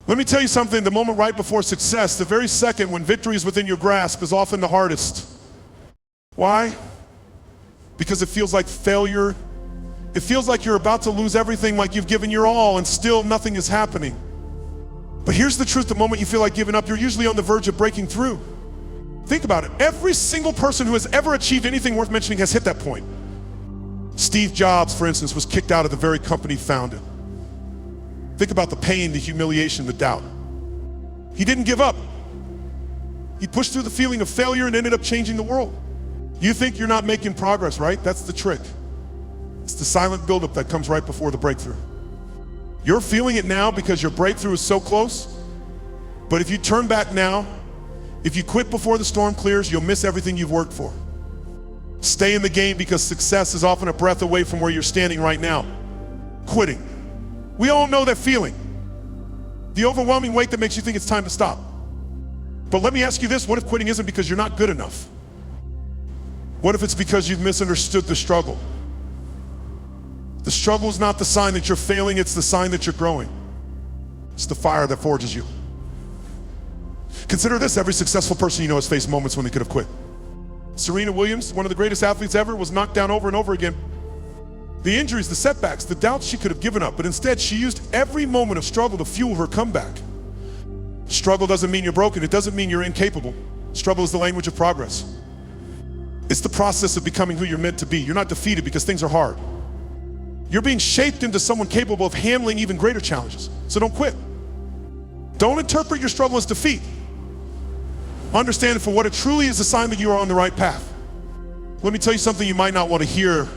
Let me tell you something, the moment right before success, the very second when victory is within your grasp, is often the hardest. Why? Because it feels like failure. It feels like you're about to lose everything, like you've given your all and still nothing is happening. But here's the truth, the moment you feel like giving up, you're usually on the verge of breaking through. Think about it. Every single person who has ever achieved anything worth mentioning has hit that point. Steve Jobs, for instance, was kicked out of the very company he founded. Think about the pain, the humiliation, the doubt. He didn't give up. He pushed through the feeling of failure and ended up changing the world. You think you're not making progress, right? That's the trick. It's the silent buildup that comes right before the breakthrough. You're feeling it now because your breakthrough is so close, but if you turn back now, if you quit before the storm clears, you'll miss everything you've worked for. Stay in the game because success is often a breath away from where you're standing right now. Quitting. We all know that feeling. The overwhelming weight that makes you think it's time to stop. But let me ask you this, what if quitting isn't because you're not good enough? What if it's because you've misunderstood the struggle? The struggle is not the sign that you're failing, it's the sign that you're growing. It's the fire that forges you. Consider this, every successful person you know has faced moments when they could have quit. Serena Williams, one of the greatest athletes ever, was knocked down over and over again. The injuries, the setbacks, the doubts, she could have given up, but instead she used every moment of struggle to fuel her comeback. Struggle doesn't mean you're broken, it doesn't mean you're incapable. Struggle is the language of progress. It's the process of becoming who you're meant to be. You're not defeated because things are hard. You're being shaped into someone capable of handling even greater challenges. So don't quit. Don't interpret your struggle as defeat. Understand it for what it truly is, a sign that you are on the right path. Let me tell you something you might not want to hear.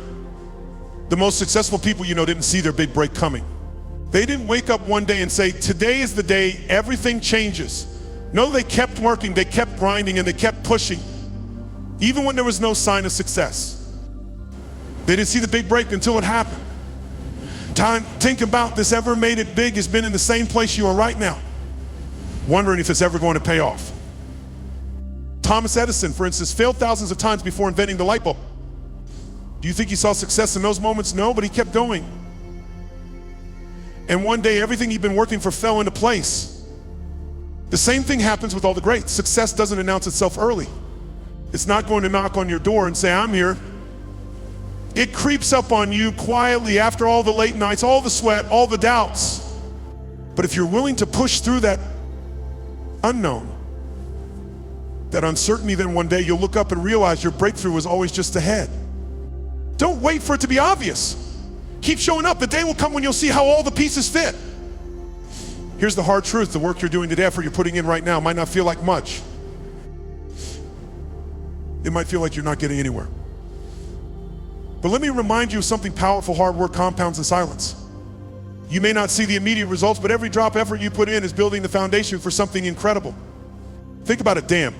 The most successful people you know didn't see their big break coming. They didn't wake up one day and say, today is the day everything changes. No, they kept working, they kept grinding, and they kept pushing, even when there was no sign of success. They didn't see the big break until it happened. Think about this, ever made it big has been in the same place you are right now, wondering if it's ever going to pay off. Thomas Edison, for instance, failed thousands of times before inventing the light bulb. Do you think he saw success in those moments? No, but he kept going. And one day, everything he'd been working for fell into place. The same thing happens with all the greats. Success doesn't announce itself early. It's not going to knock on your door and say, I'm here. It creeps up on you quietly after all the late nights, all the sweat, all the doubts. But if you're willing to push through that unknown, that uncertainty, then one day you'll look up and realize your breakthrough was always just ahead. Don't wait for it to be obvious. Keep showing up. The day will come when you'll see how all the pieces fit. Here's the hard truth. The work you're doing today, effort you're putting in right now, might not feel like much. It might feel like you're not getting anywhere. But let me remind you of something powerful. Hard work compounds in silence. You may not see the immediate results, but every drop of effort you put in is building the foundation for something incredible. Think about a dam.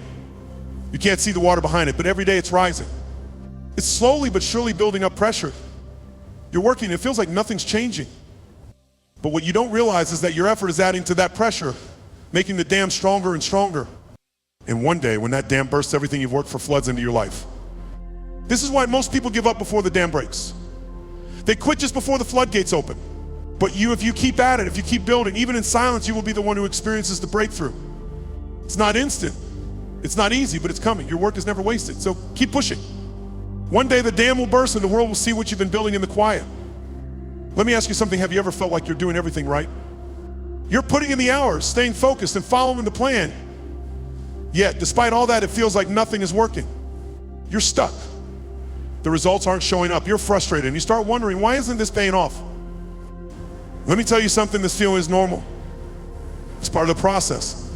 You can't see the water behind it, but every day it's rising. It's slowly but surely building up pressure. You're working, it feels like nothing's changing. But what you don't realize is that your effort is adding to that pressure, making the dam stronger and stronger. And one day, when that dam bursts, everything you've worked for floods into your life. This is why most people give up before the dam breaks. They quit just before the floodgates open. But if you keep at it, if you keep building, even in silence, you will be the one who experiences the breakthrough. It's not instant. It's not easy, but it's coming. Your work is never wasted, so keep pushing. One day the dam will burst and the world will see what you've been building in the quiet. Let me ask you something. Have you ever felt like you're doing everything right? You're putting in the hours, staying focused and following the plan. Yet, despite all that, it feels like nothing is working. You're stuck. The results aren't showing up. You're frustrated and you start wondering, why isn't this paying off? Let me tell you something, this feeling is normal. It's part of the process.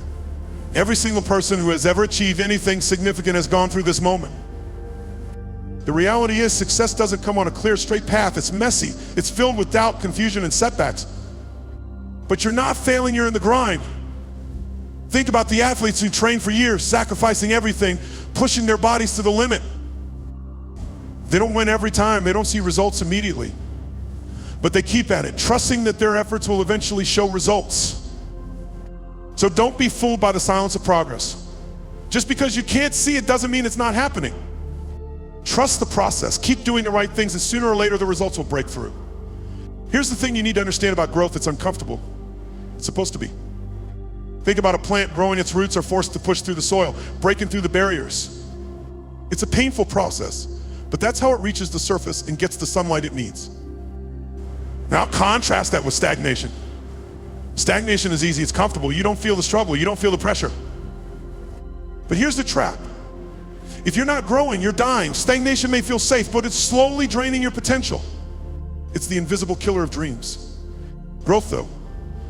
Every single person who has ever achieved anything significant has gone through this moment. The reality is success doesn't come on a clear, straight path. It's messy. It's filled with doubt, confusion, and setbacks. But you're not failing, you're in the grind. Think about the athletes who train for years, sacrificing everything, pushing their bodies to the limit. They don't win every time. They don't see results immediately. But they keep at it, trusting that their efforts will eventually show results. So don't be fooled by the silence of progress. Just because you can't see it doesn't mean it's not happening. Trust the process. Keep doing the right things, and sooner or later the results will break through. Here's the thing you need to understand about growth. It's uncomfortable. It's supposed to be. Think about a plant growing. Its roots are forced to push through the soil, breaking through the barriers. It's a painful process, but that's how it reaches the surface and gets the sunlight it needs. Now contrast that with stagnation. Stagnation is easy, it's comfortable. You don't feel the struggle, you don't feel the pressure. But here's the trap. If you're not growing, you're dying. Stagnation may feel safe, but it's slowly draining your potential. It's the invisible killer of dreams. Growth though,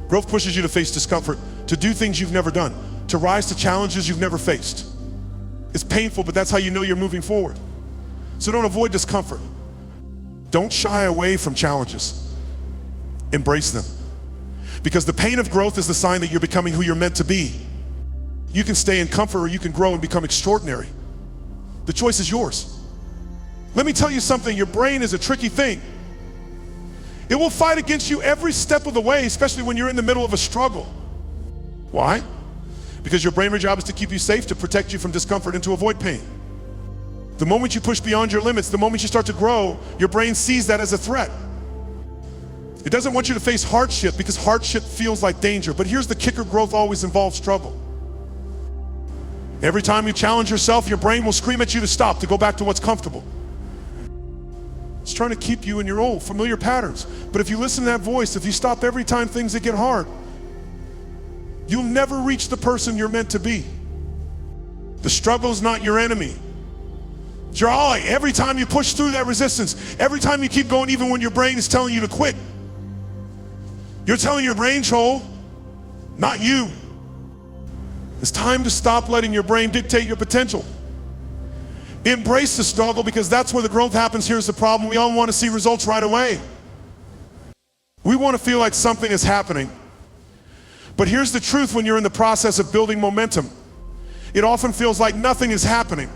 growth pushes you to face discomfort, to do things you've never done, to rise to challenges you've never faced. It's painful, but that's how you know you're moving forward. So don't avoid discomfort. Don't shy away from challenges. Embrace them. Because the pain of growth is the sign that you're becoming who you're meant to be. You can stay in comfort or you can grow and become extraordinary. The choice is yours. Let me tell you something, your brain is a tricky thing. It will fight against you every step of the way, especially when you're in the middle of a struggle. Why? Because your primary job is to keep you safe, to protect you from discomfort and to avoid pain. The moment you push beyond your limits, the moment you start to grow, your brain sees that as a threat. It doesn't want you to face hardship because hardship feels like danger. But here's the kicker, growth always involves struggle. Every time you challenge yourself, your brain will scream at you to stop, to go back to what's comfortable. It's trying to keep you in your old familiar patterns. But if you listen to that voice, if you stop every time things that get hard, you'll never reach the person you're meant to be. The struggle is not your enemy. It's your ally. Every time you push through that resistance, every time you keep going, even when your brain is telling you to quit, you're telling your brain, Joel, not you. It's time to stop letting your brain dictate your potential. Embrace the struggle because that's where the growth happens. Here's the problem. We all want to see results right away. We want to feel like something is happening. But here's the truth, when you're in the process of building momentum, it often feels like nothing is happening.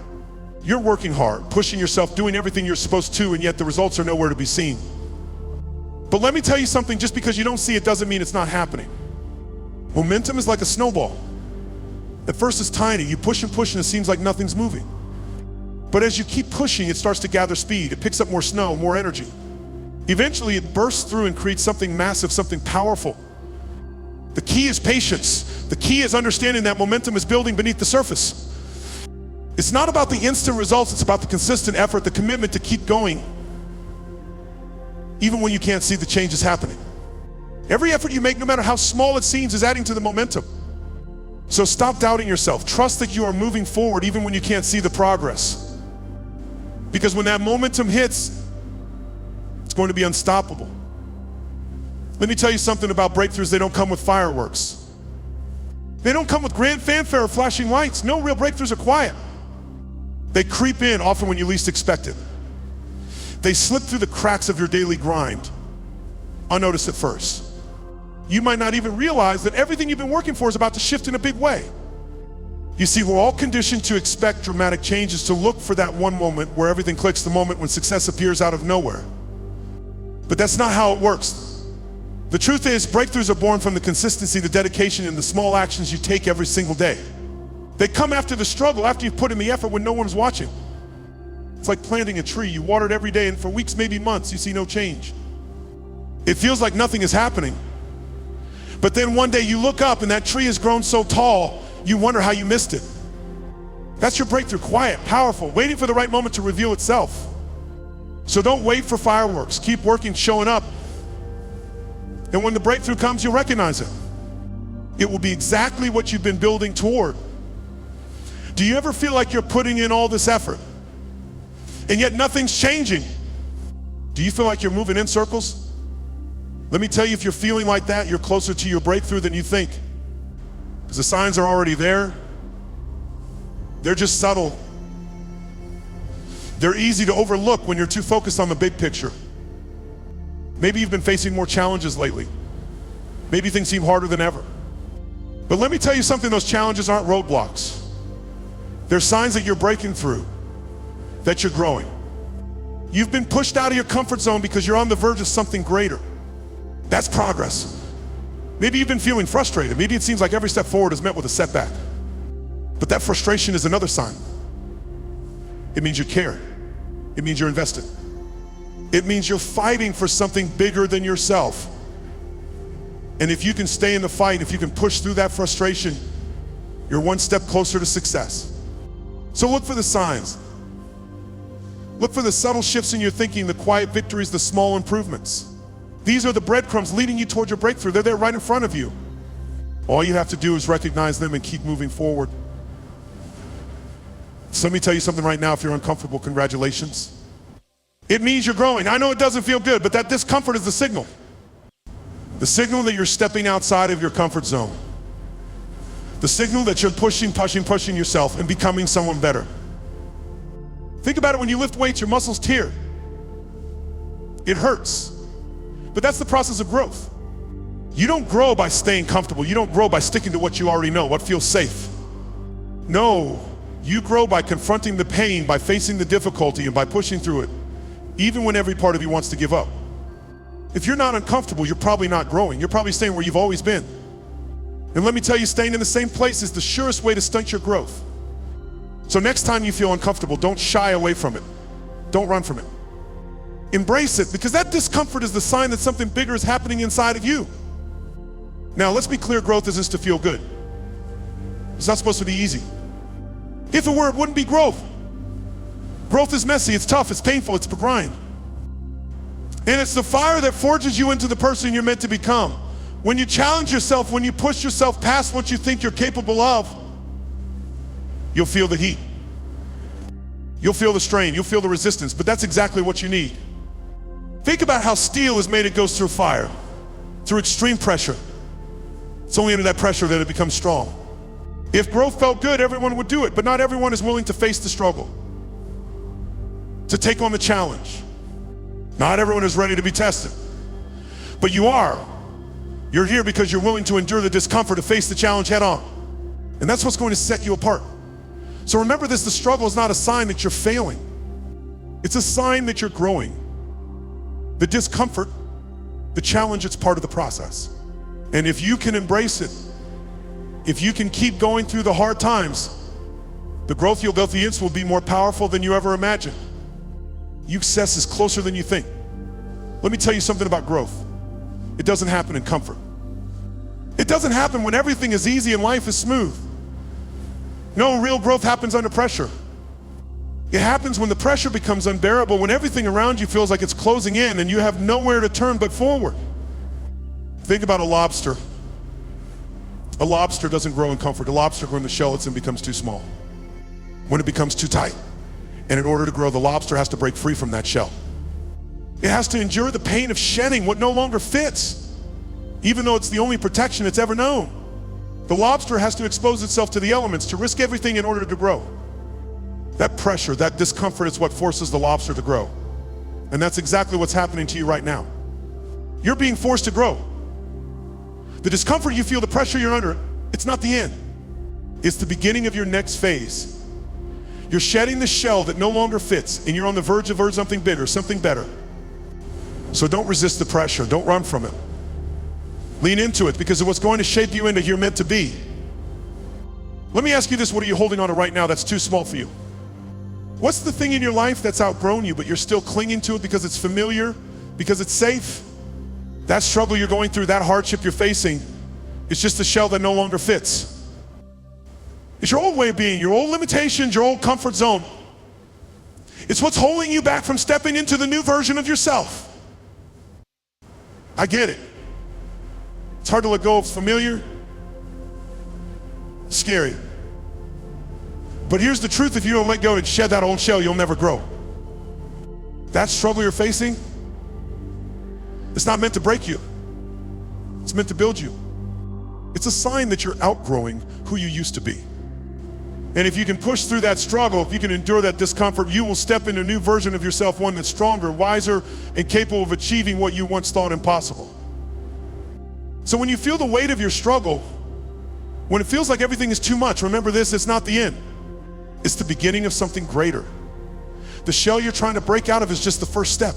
You're working hard, pushing yourself, doing everything you're supposed to, and yet the results are nowhere to be seen. But let me tell you something, just because you don't see it doesn't mean it's not happening. Momentum is like a snowball. At first it's tiny, you push and push and it seems like nothing's moving. But as you keep pushing, it starts to gather speed. It picks up more snow, more energy. Eventually it bursts through and creates something massive, something powerful. The key is patience. The key is understanding that momentum is building beneath the surface. It's not about the instant results, it's about the consistent effort, the commitment to keep going, even when you can't see the changes happening. Every effort you make, no matter how small it seems, is adding to the momentum. So stop doubting yourself. Trust that you are moving forward even when you can't see the progress. Because when that momentum hits, it's going to be unstoppable. Let me tell you something about breakthroughs. They don't come with fireworks. They don't come with grand fanfare or flashing lights. No, real breakthroughs are quiet. They creep in often when you least expect it. They slip through the cracks of your daily grind, unnoticed at first. You might not even realize that everything you've been working for is about to shift in a big way. You see, we're all conditioned to expect dramatic changes, to look for that one moment where everything clicks, the moment when success appears out of nowhere. But that's not how it works. The truth is, breakthroughs are born from the consistency, the dedication, and the small actions you take every single day. They come after the struggle, after you've put in the effort when no one's watching. It's like planting a tree. You water it every day, and for weeks, maybe months, you see no change. It feels like nothing is happening. But then one day you look up and that tree has grown so tall, you wonder how you missed it. That's your breakthrough, quiet, powerful, waiting for the right moment to reveal itself. So don't wait for fireworks. Keep working, showing up. And when the breakthrough comes, you'll recognize it. It will be exactly what you've been building toward. Do you ever feel like you're putting in all this effort and yet nothing's changing? Do you feel like you're moving in circles? Let me tell you, if you're feeling like that, you're closer to your breakthrough than you think. Because the signs are already there. They're just subtle. They're easy to overlook when you're too focused on the big picture. Maybe you've been facing more challenges lately. Maybe things seem harder than ever. But let me tell you something, those challenges aren't roadblocks. They're signs that you're breaking through, that you're growing. You've been pushed out of your comfort zone because you're on the verge of something greater. That's progress. Maybe you've been feeling frustrated. Maybe it seems like every step forward is met with a setback. But that frustration is another sign. It means you care. It means you're invested. It means you're fighting for something bigger than yourself. And if you can stay in the fight, if you can push through that frustration, you're one step closer to success. So look for the signs. Look for the subtle shifts in your thinking, the quiet victories, the small improvements. These are the breadcrumbs leading you toward your breakthrough. They're there right in front of you. All you have to do is recognize them and keep moving forward. So let me tell you something right now. If you're uncomfortable, congratulations. It means you're growing. I know it doesn't feel good, but that discomfort is the signal. The signal that you're stepping outside of your comfort zone. The signal that you're pushing yourself and becoming someone better. Think about it, when you lift weights, your muscles tear. It hurts. But that's the process of growth. You don't grow by staying comfortable. You don't grow by sticking to what you already know, what feels safe. No, you grow by confronting the pain, by facing the difficulty, and by pushing through it, even when every part of you wants to give up. If you're not uncomfortable, you're probably not growing. You're probably staying where you've always been. And let me tell you, staying in the same place is the surest way to stunt your growth. So next time you feel uncomfortable, don't shy away from it. Don't run from it. Embrace it, because that discomfort is the sign that something bigger is happening inside of you. Now, let's be clear, growth isn't to feel good. It's not supposed to be easy. If it were, it wouldn't be growth. Growth is messy, it's tough, it's painful, it's the grind. And it's the fire that forges you into the person you're meant to become. When you challenge yourself, when you push yourself past what you think you're capable of, you'll feel the heat. You'll feel the strain, you'll feel the resistance, but that's exactly what you need. Think about how steel is made. It goes through fire, through extreme pressure. It's only under that pressure that it becomes strong. If growth felt good, everyone would do it, but not everyone is willing to face the struggle, to take on the challenge. Not everyone is ready to be tested, but you are. You're here because you're willing to endure the discomfort, to face the challenge head on. And that's what's going to set you apart. So remember this, the struggle is not a sign that you're failing. It's a sign that you're growing. The discomfort, the challenge, it's part of the process. And if you can embrace it, if you can keep going through the hard times, the growth you'll experience will be more powerful than you ever imagined. Success is closer than you think. Let me tell you something about growth. It doesn't happen in comfort. It doesn't happen when everything is easy and life is smooth. No, real growth happens under pressure. It happens when the pressure becomes unbearable, when everything around you feels like it's closing in and you have nowhere to turn but forward. Think about a lobster. A lobster doesn't grow in comfort. A lobster grows in the shell it's in becomes too small. When it becomes too tight. And in order to grow, the lobster has to break free from that shell. It has to endure the pain of shedding what no longer fits, even though it's the only protection it's ever known. The lobster has to expose itself to the elements, to risk everything in order to grow. That pressure, that discomfort is what forces the lobster to grow. And that's exactly what's happening to you right now. You're being forced to grow. The discomfort you feel, the pressure you're under, it's not the end. It's the beginning of your next phase. You're shedding the shell that no longer fits, and you're on the verge of something bigger, something better. So don't resist the pressure, don't run from it. Lean into it, because it's what's going to shape you into who you're meant to be. Let me ask you this, what are you holding on to right now that's too small for you? What's the thing in your life that's outgrown you, but you're still clinging to it because it's familiar, because it's safe? That struggle you're going through, that hardship you're facing, it's just a shell that no longer fits. It's your old way of being, your old limitations, your old comfort zone. It's what's holding you back from stepping into the new version of yourself. I get it. It's hard to let go of familiar, scary. But here's the truth, if you don't let go and shed that old shell, you'll never grow. That struggle you're facing, it's not meant to break you. It's meant to build you. It's a sign that you're outgrowing who you used to be. And if you can push through that struggle, if you can endure that discomfort, you will step into a new version of yourself, one that's stronger, wiser, and capable of achieving what you once thought impossible. So when you feel the weight of your struggle, when it feels like everything is too much, remember this, it's not the end. It's the beginning of something greater. The shell you're trying to break out of is just the first step.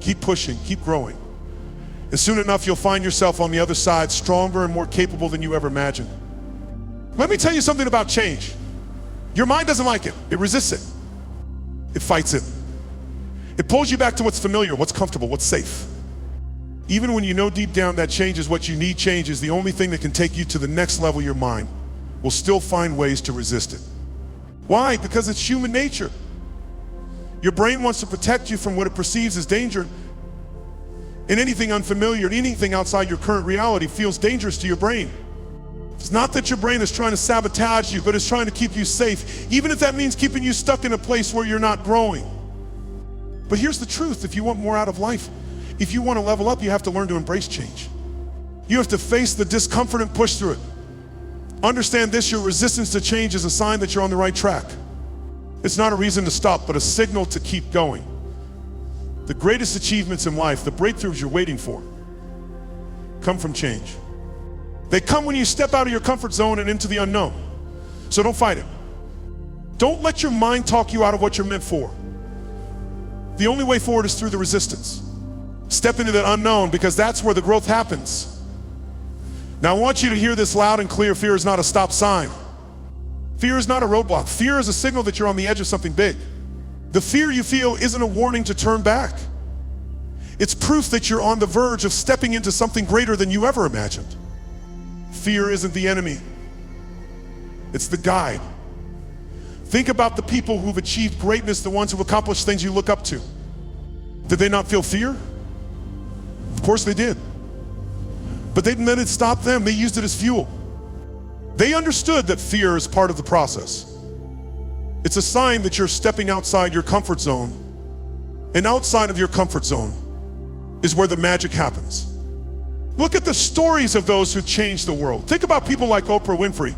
Keep pushing, keep growing. And soon enough, you'll find yourself on the other side, stronger and more capable than you ever imagined. Let me tell you something about change. Your mind doesn't like it. It resists it. It fights it. It pulls you back to what's familiar, what's comfortable, what's safe. Even when you know deep down that change is what you need, change is the only thing that can take you to the next level, your mind will still find ways to resist it. Why? Because it's human nature. Your brain wants to protect you from what it perceives as danger. And anything unfamiliar, anything outside your current reality feels dangerous to your brain. It's not that your brain is trying to sabotage you, but it's trying to keep you safe, even if that means keeping you stuck in a place where you're not growing. But here's the truth: if you want more out of life, if you want to level up, you have to learn to embrace change. You have to face the discomfort and push through it. Understand this: your resistance to change is a sign that you're on the right track. It's not a reason to stop, but a signal to keep going. The greatest achievements in life, the breakthroughs you're waiting for, come from change. They come when you step out of your comfort zone and into the unknown. So don't fight it. Don't let your mind talk you out of what you're meant for. The only way forward is through the resistance. Step into that unknown, because that's where the growth happens. Now I want you to hear this loud and clear: fear is not a stop sign. Fear is not a roadblock. Fear is a signal that you're on the edge of something big. The fear you feel isn't a warning to turn back. It's proof that you're on the verge of stepping into something greater than you ever imagined. Fear isn't the enemy. It's the guide. Think about the people who've achieved greatness, the ones who've accomplished things you look up to. Did they not feel fear? Of course they did. But they didn't let it stop them. They used it as fuel. They understood that fear is part of the process. It's a sign that you're stepping outside your comfort zone. And outside of your comfort zone is where the magic happens. Look at the stories of those who changed the world. Think about people like Oprah Winfrey,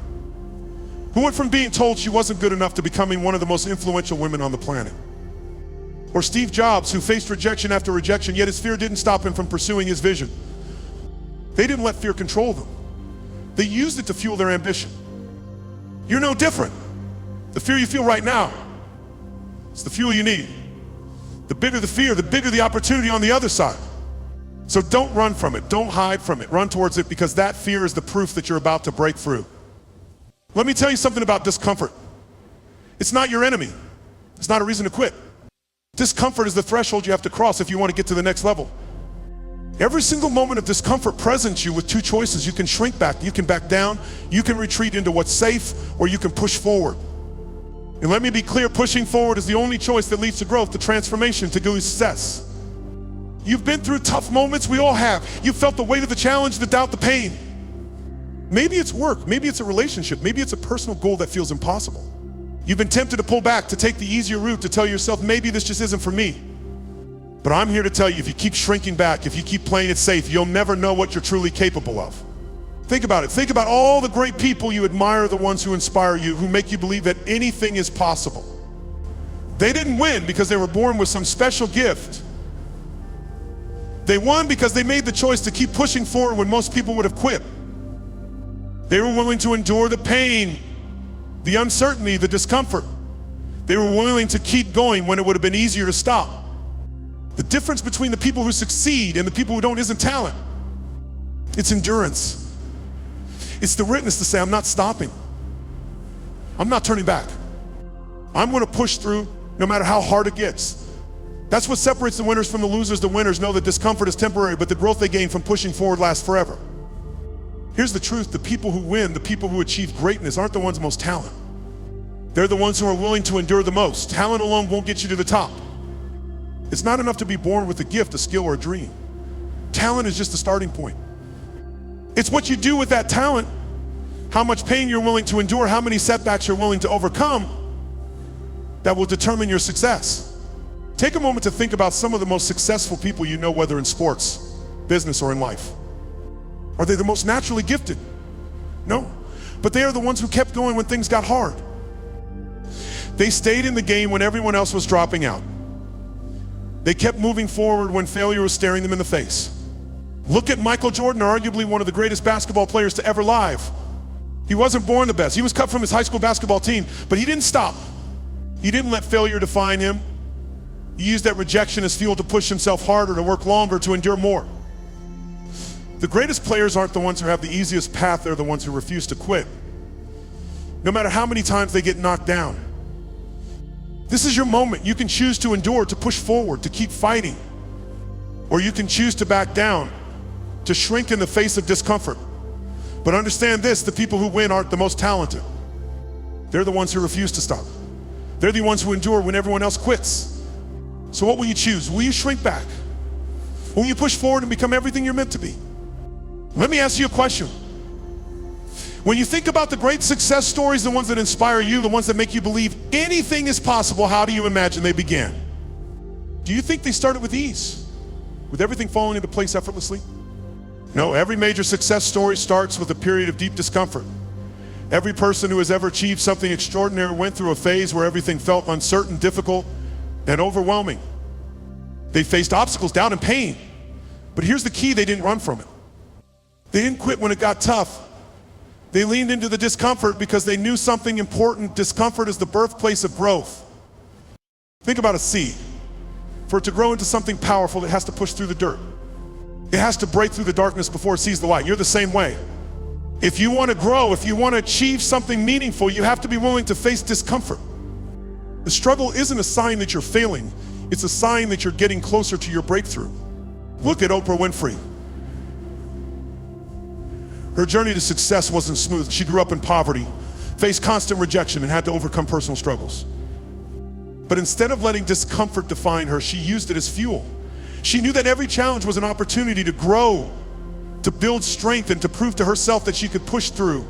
who went from being told she wasn't good enough to becoming one of the most influential women on the planet. Or Steve Jobs, who faced rejection after rejection, yet his fear didn't stop him from pursuing his vision. They didn't let fear control them. They used it to fuel their ambition. You're no different. The fear you feel right now, it's the fuel you need. The bigger the fear, the bigger the opportunity on the other side. So don't run from it. Don't hide from it. Run towards it, because that fear is the proof that you're about to break through. Let me tell you something about discomfort. It's not your enemy. It's not a reason to quit. Discomfort is the threshold you have to cross if you want to get to the next level. Every single moment of discomfort presents you with two choices. You can shrink back, you can back down, you can retreat into what's safe, or you can push forward. And let me be clear, pushing forward is the only choice that leads to growth, to transformation, to success. You've been through tough moments, we all have. You've felt the weight of the challenge, the doubt, the pain. Maybe it's work, maybe it's a relationship, maybe it's a personal goal that feels impossible. You've been tempted to pull back, to take the easier route, to tell yourself, maybe this just isn't for me. But I'm here to tell you, if you keep shrinking back, if you keep playing it safe, you'll never know what you're truly capable of. Think about it. Think about all the great people you admire, the ones who inspire you, who make you believe that anything is possible. They didn't win because they were born with some special gift. They won because they made the choice to keep pushing forward when most people would have quit. They were willing to endure the pain, the uncertainty, the discomfort. They were willing to keep going when it would have been easier to stop. The difference between the people who succeed and the people who don't isn't talent. It's endurance. It's the witness to say, I'm not stopping. I'm not turning back. I'm going to push through no matter how hard it gets. That's what separates the winners from the losers. The winners know that discomfort is temporary, but the growth they gain from pushing forward lasts forever. Here's the truth: the people who win, the people who achieve greatness, aren't the ones most talent. They're the ones who are willing to endure the most. Talent alone won't get you to the top. It's not enough to be born with a gift, a skill, or a dream. Talent is just the starting point. It's what you do with that talent, how much pain you're willing to endure, how many setbacks you're willing to overcome, that will determine your success. Take a moment to think about some of the most successful people you know, whether in sports, business, or in life. Are they the most naturally gifted? No. But they are the ones who kept going when things got hard. They stayed in the game when everyone else was dropping out. They kept moving forward when failure was staring them in the face. Look at Michael Jordan, arguably one of the greatest basketball players to ever live. He wasn't born the best. He was cut from his high school basketball team, but he didn't stop. He didn't let failure define him. He used that rejection as fuel to push himself harder, to work longer, to endure more. The greatest players aren't the ones who have the easiest path, they're the ones who refuse to quit. No matter how many times they get knocked down. This is your moment. You can choose to endure, to push forward, to keep fighting. Or you can choose to back down to shrink in the face of discomfort. But understand this, the people who win aren't the most talented. They're the ones who refuse to stop. They're the ones who endure when everyone else quits. So what will you choose? Will you shrink back? Will you push forward and become everything you're meant to be? Let me ask you a question. When you think about the great success stories, the ones that inspire you, the ones that make you believe anything is possible, how do you imagine they began? Do you think they started with ease, with everything falling into place effortlessly? No, every major success story starts with a period of deep discomfort. Every person who has ever achieved something extraordinary went through a phase where everything felt uncertain, difficult, and overwhelming. They faced obstacles, doubt, and pain. But here's the key, they didn't run from it. They didn't quit when it got tough. They leaned into the discomfort because they knew something important. Discomfort is the birthplace of growth. Think about a seed. For it to grow into something powerful, it has to push through the dirt. It has to break through the darkness before it sees the light. You're the same way. If you want to grow, if you want to achieve something meaningful, you have to be willing to face discomfort. The struggle isn't a sign that you're failing. It's a sign that you're getting closer to your breakthrough. Look at Oprah Winfrey. Her journey to success wasn't smooth. She grew up in poverty, faced constant rejection, and had to overcome personal struggles. But instead of letting discomfort define her, she used it as fuel. She knew that every challenge was an opportunity to grow, to build strength, and to prove to herself that she could push through.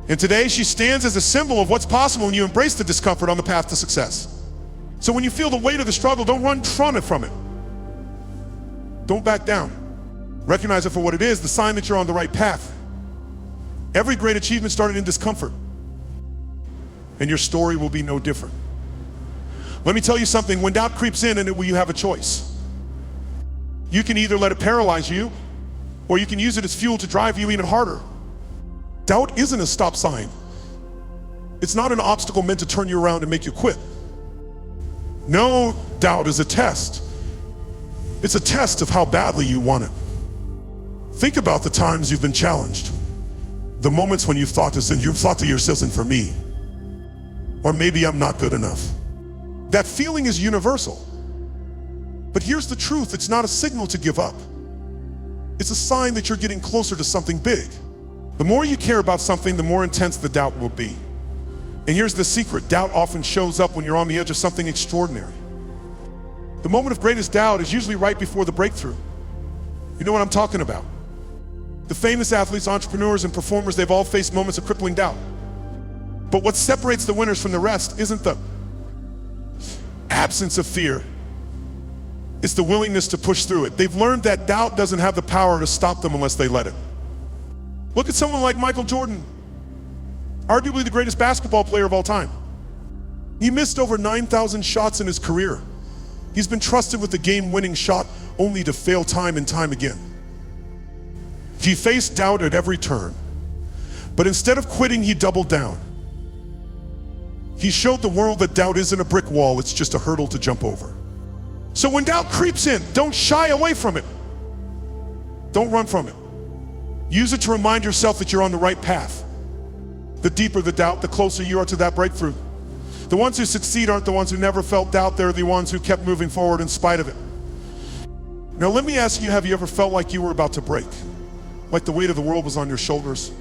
And today she stands as a symbol of what's possible when you embrace the discomfort on the path to success. So when you feel the weight of the struggle, don't run from it. Don't back down. Recognize it for what it is, the sign that you're on the right path. Every great achievement started in discomfort, and your story will be no different. Let me tell you something, when doubt creeps in, you have a choice. You can either let it paralyze you, or you can use it as fuel to drive you even harder. Doubt isn't a stop sign. It's not an obstacle meant to turn you around and make you quit. No, doubt is a test. It's a test of how badly you want it. Think about the times you've been challenged. The moments when you've thought to yourself, this isn't for me. Or maybe I'm not good enough. That feeling is universal. But here's the truth, it's not a signal to give up. It's a sign that you're getting closer to something big. The more you care about something, the more intense the doubt will be. And here's the secret, doubt often shows up when you're on the edge of something extraordinary. The moment of greatest doubt is usually right before the breakthrough. You know what I'm talking about. The famous athletes, entrepreneurs, and performers, they've all faced moments of crippling doubt. But what separates the winners from the rest isn't the absence of fear. It's the willingness to push through it. They've learned that doubt doesn't have the power to stop them unless they let it. Look at someone like Michael Jordan, arguably the greatest basketball player of all time. He missed over 9,000 shots in his career. He's been trusted with the game-winning shot only to fail time and time again. He faced doubt at every turn, but instead of quitting, he doubled down. He showed the world that doubt isn't a brick wall, it's just a hurdle to jump over. So when doubt creeps in, don't shy away from it. Don't run from it. Use it to remind yourself that you're on the right path. The deeper the doubt, the closer you are to that breakthrough. The ones who succeed aren't the ones who never felt doubt, they're the ones who kept moving forward in spite of it. Now let me ask you, have you ever felt like you were about to break? Like the weight of the world was on your shoulders?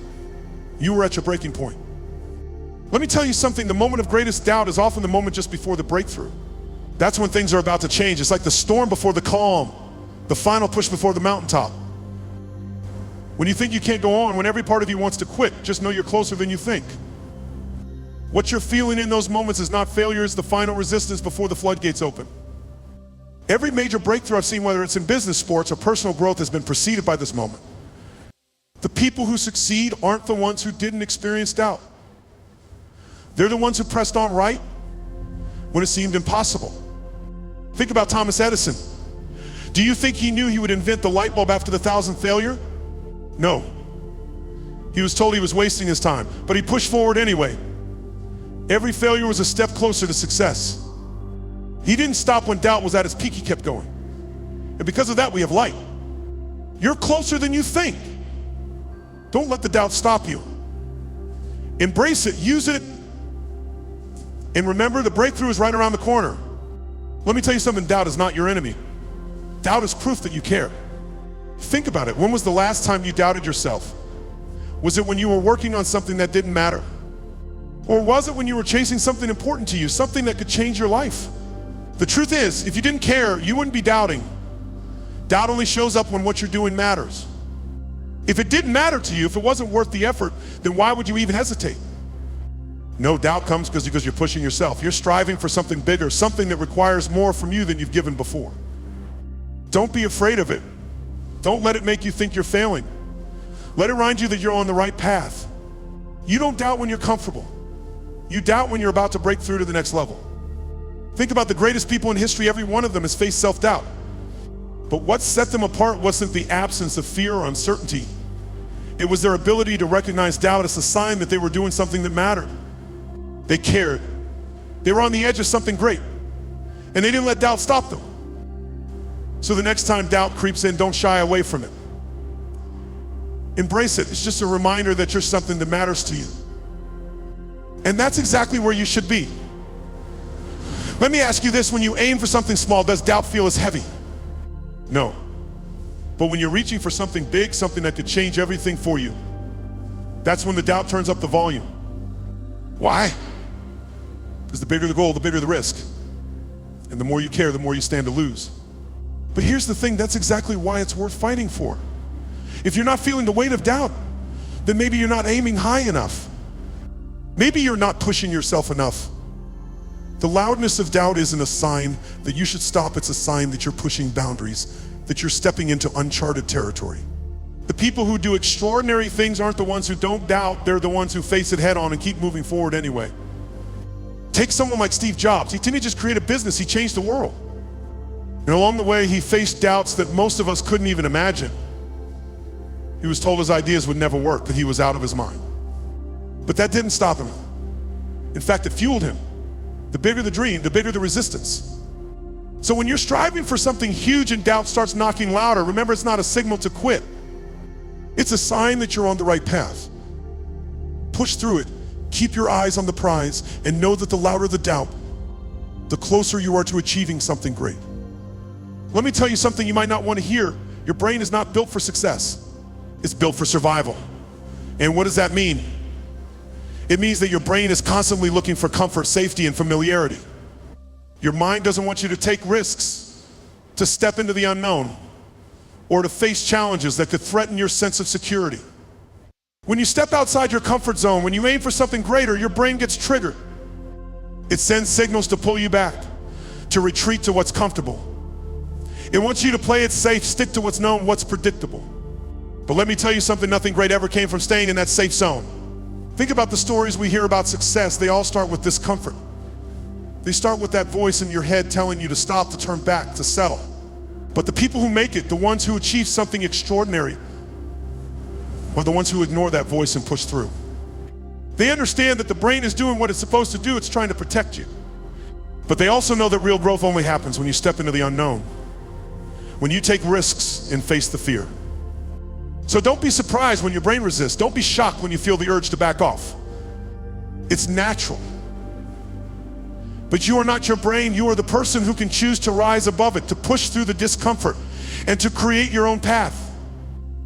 You were at your breaking point. Let me tell you something, the moment of greatest doubt is often the moment just before the breakthrough. That's when things are about to change. It's like the storm before the calm, the final push before the mountaintop. When you think you can't go on, when every part of you wants to quit, just know you're closer than you think. What you're feeling in those moments is not failure, it's the final resistance before the floodgates open. Every major breakthrough I've seen, whether it's in business, sports, or personal growth, has been preceded by this moment. The people who succeed aren't the ones who didn't experience doubt. They're the ones who pressed on right when it seemed impossible. Think about Thomas Edison. Do you think he knew he would invent the light bulb after the 1,000th failure? No. He was told he was wasting his time, but he pushed forward anyway. Every failure was a step closer to success. He didn't stop when doubt was at its peak, he kept going. And because of that, we have light. You're closer than you think. Don't let the doubt stop you. Embrace it, use it, and remember the breakthrough is right around the corner. Let me tell you something, doubt is not your enemy. Doubt is proof that you care. Think about it. When was the last time you doubted yourself? Was it when you were working on something that didn't matter? Or was it when you were chasing something important to you, something that could change your life? The truth is, if you didn't care, you wouldn't be doubting. Doubt only shows up when what you're doing matters. If it didn't matter to you, if it wasn't worth the effort, then why would you even hesitate? No, doubt comes because you're pushing yourself. You're striving for something bigger, something that requires more from you than you've given before. Don't be afraid of it. Don't let it make you think you're failing. Let it remind you that you're on the right path. You don't doubt when you're comfortable. You doubt when you're about to break through to the next level. Think about the greatest people in history. Every one of them has faced self-doubt. But what set them apart wasn't the absence of fear or uncertainty. It was their ability to recognize doubt as a sign that they were doing something that mattered. They cared. They were on the edge of something great. And they didn't let doubt stop them. So the next time doubt creeps in, don't shy away from it. Embrace it. It's just a reminder that you're something that matters to you. And that's exactly where you should be. Let me ask you this, when you aim for something small, does doubt feel as heavy? No. But when you're reaching for something big, something that could change everything for you, that's when the doubt turns up the volume. Why? Because the bigger the goal, the bigger the risk. And the more you care, the more you stand to lose. But here's the thing, that's exactly why it's worth fighting for. If you're not feeling the weight of doubt, then maybe you're not aiming high enough. Maybe you're not pushing yourself enough. The loudness of doubt isn't a sign that you should stop. It's a sign that you're pushing boundaries, that you're stepping into uncharted territory. The people who do extraordinary things aren't the ones who don't doubt. They're the ones who face it head on and keep moving forward anyway. Take someone like Steve Jobs. He didn't just create a business, he changed the world. And along the way, he faced doubts that most of us couldn't even imagine. He was told his ideas would never work, that he was out of his mind. But that didn't stop him. In fact, it fueled him. The bigger the dream, the bigger the resistance. So when you're striving for something huge and doubt starts knocking louder, remember, it's not a signal to quit. It's a sign that you're on the right path. Push through it, keep your eyes on the prize, and know that the louder the doubt, the closer you are to achieving something great. Let me tell you something you might not want to hear. Your brain is not built for success. It's built for survival. And what does that mean? It means that your brain is constantly looking for comfort, safety, and familiarity. Your mind doesn't want you to take risks, to step into the unknown, or to face challenges that could threaten your sense of security. When you step outside your comfort zone, when you aim for something greater, your brain gets triggered. It sends signals to pull you back, to retreat to what's comfortable. It wants you to play it safe, stick to what's known, what's predictable. But let me tell you something, nothing great ever came from staying in that safe zone. Think about the stories we hear about success. They all start with discomfort. They start with that voice in your head telling you to stop, to turn back, to settle. But the people who make it, the ones who achieve something extraordinary, are the ones who ignore that voice and push through. They understand that the brain is doing what it's supposed to do. It's trying to protect you. But they also know that real growth only happens when you step into the unknown, when you take risks and face the fear. So don't be surprised when your brain resists. Don't be shocked when you feel the urge to back off. It's natural. But you are not your brain. You are the person who can choose to rise above it, to push through the discomfort, and to create your own path.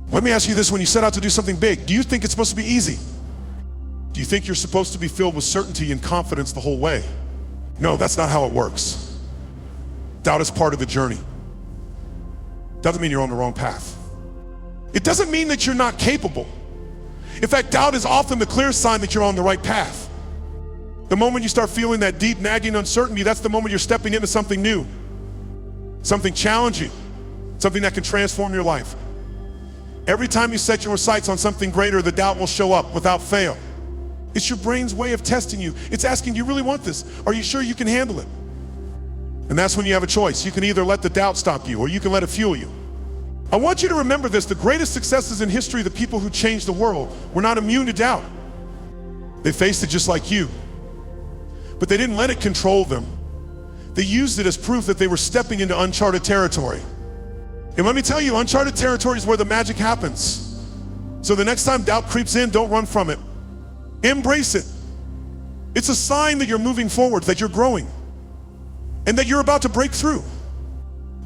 Let me ask you this, when you set out to do something big, do you think it's supposed to be easy? Do you think you're supposed to be filled with certainty and confidence the whole way? No, that's not how it works. Doubt is part of the journey. Doesn't mean you're on the wrong path. It doesn't mean that you're not capable. In fact, doubt is often the clear sign that you're on the right path. The moment you start feeling that deep, nagging uncertainty, that's the moment you're stepping into something new, something challenging, something that can transform your life. Every time you set your sights on something greater, the doubt will show up without fail. It's your brain's way of testing you. It's asking, do you really want this? Are you sure you can handle it? And that's when you have a choice. You can either let the doubt stop you, or you can let it fuel you. I want you to remember this. The greatest successes in history, the people who changed the world, were not immune to doubt. They faced it just like you. But they didn't let it control them. They used it as proof that they were stepping into uncharted territory. And let me tell you, uncharted territory is where the magic happens. So the next time doubt creeps in, don't run from it. Embrace it. It's a sign that you're moving forward, that you're growing, and that you're about to break through.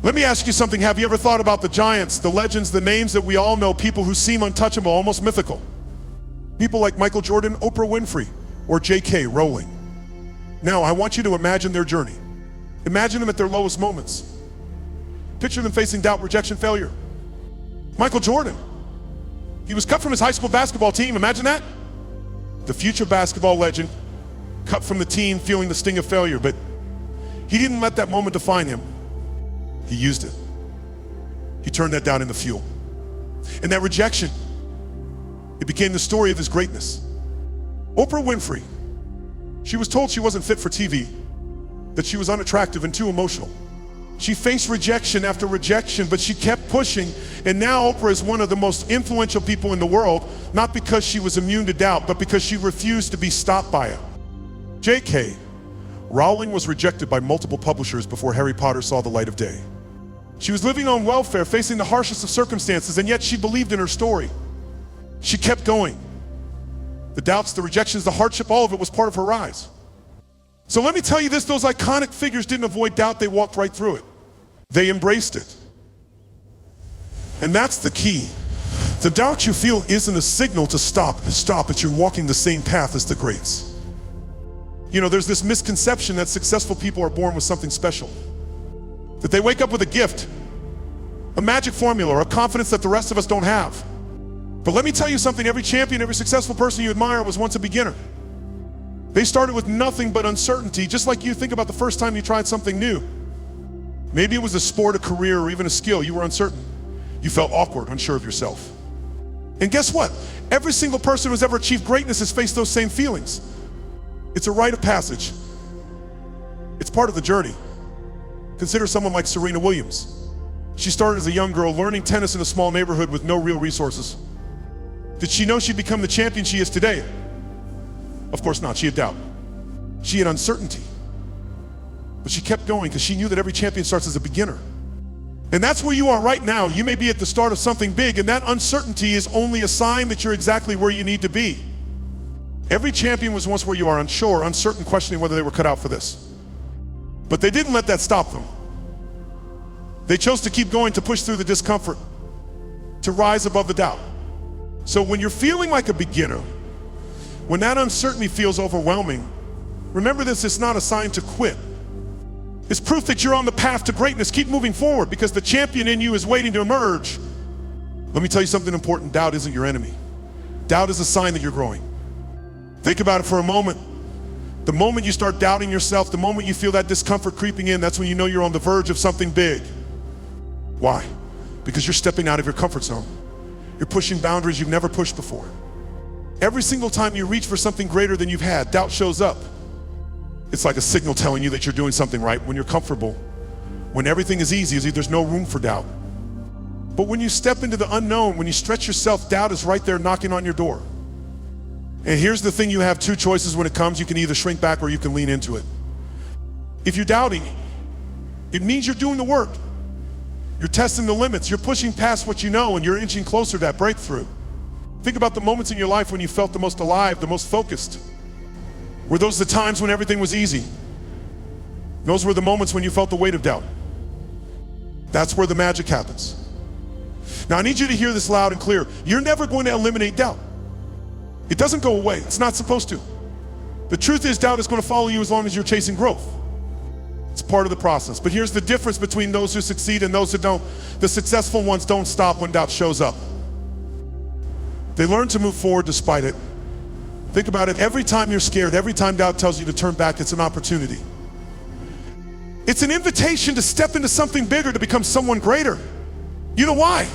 Let me ask you something. Have you ever thought about the giants, the legends, the names that we all know, people who seem untouchable, almost mythical? People like Michael Jordan, Oprah Winfrey, or J.K. Rowling. Now, I want you to imagine their journey. Imagine them at their lowest moments. Picture them facing doubt, rejection, failure. Michael Jordan, he was cut from his high school basketball team. Imagine that. The future basketball legend, cut from the team, feeling the sting of failure, but he didn't let that moment define him. He used it. He turned that down into fuel. And that rejection, it became the story of his greatness. Oprah Winfrey, she was told she wasn't fit for TV, that she was unattractive and too emotional. She faced rejection after rejection, but she kept pushing, and now Oprah is one of the most influential people in the world, not because she was immune to doubt, but because she refused to be stopped by it. J.K. Rowling was rejected by multiple publishers before Harry Potter saw the light of day. She was living on welfare, facing the harshest of circumstances, and yet she believed in her story. She kept going. The doubts, the rejections, the hardship, all of it was part of her rise. So let me tell you this, those iconic figures didn't avoid doubt, they walked right through it. They embraced it. And that's the key. The doubt you feel isn't a signal to stop, but you're walking the same path as the greats. You know, there's this misconception that successful people are born with something special. That they wake up with a gift, a magic formula, or a confidence that the rest of us don't have. But let me tell you something, every champion, every successful person you admire was once a beginner. They started with nothing but uncertainty, just like you. Think about the first time you tried something new. Maybe it was a sport, a career, or even a skill. You were uncertain. You felt awkward, unsure of yourself. And guess what? Every single person who's ever achieved greatness has faced those same feelings. It's a rite of passage. It's part of the journey. Consider someone like Serena Williams. She started as a young girl learning tennis in a small neighborhood with no real resources. Did she know she'd become the champion she is today? Of course not. She had doubt. She had uncertainty. But she kept going because she knew that every champion starts as a beginner. And that's where you are right now. You may be at the start of something big, and that uncertainty is only a sign that you're exactly where you need to be. Every champion was once where you are, unsure, uncertain, questioning whether they were cut out for this. But they didn't let that stop them. They chose to keep going, to push through the discomfort, to rise above the doubt. So when you're feeling like a beginner, when that uncertainty feels overwhelming, remember this, it's not a sign to quit. It's proof that you're on the path to greatness. Keep moving forward because the champion in you is waiting to emerge. Let me tell you something important. Doubt isn't your enemy. Doubt is a sign that you're growing. Think about it for a moment. The moment you start doubting yourself, the moment you feel that discomfort creeping in, that's when you know you're on the verge of something big. Why? Because you're stepping out of your comfort zone. You're pushing boundaries you've never pushed before. Every single time you reach for something greater than you've had, doubt shows up. It's like a signal telling you that you're doing something right. When you're comfortable, when everything is easy, there's no room for doubt. But when you step into the unknown, when you stretch yourself, doubt is right there knocking on your door. And here's the thing, you have two choices when it comes. You can either shrink back or you can lean into it. If you're doubting, it means you're doing the work. You're testing the limits. You're pushing past what you know and you're inching closer to that breakthrough. Think about the moments in your life when you felt the most alive, the most focused. Were those the times when everything was easy? Those were the moments when you felt the weight of doubt. That's where the magic happens. Now I need you to hear this loud and clear. You're never going to eliminate doubt. It doesn't go away. It's not supposed to. The truth is, doubt is going to follow you as long as you're chasing growth. It's part of the process. But here's the difference between those who succeed and those who don't. The successful ones don't stop when doubt shows up. They learn to move forward despite it. Think about it. Every time you're scared, every time doubt tells you to turn back, it's an opportunity. It's an invitation to step into something bigger, to become someone greater. You know why?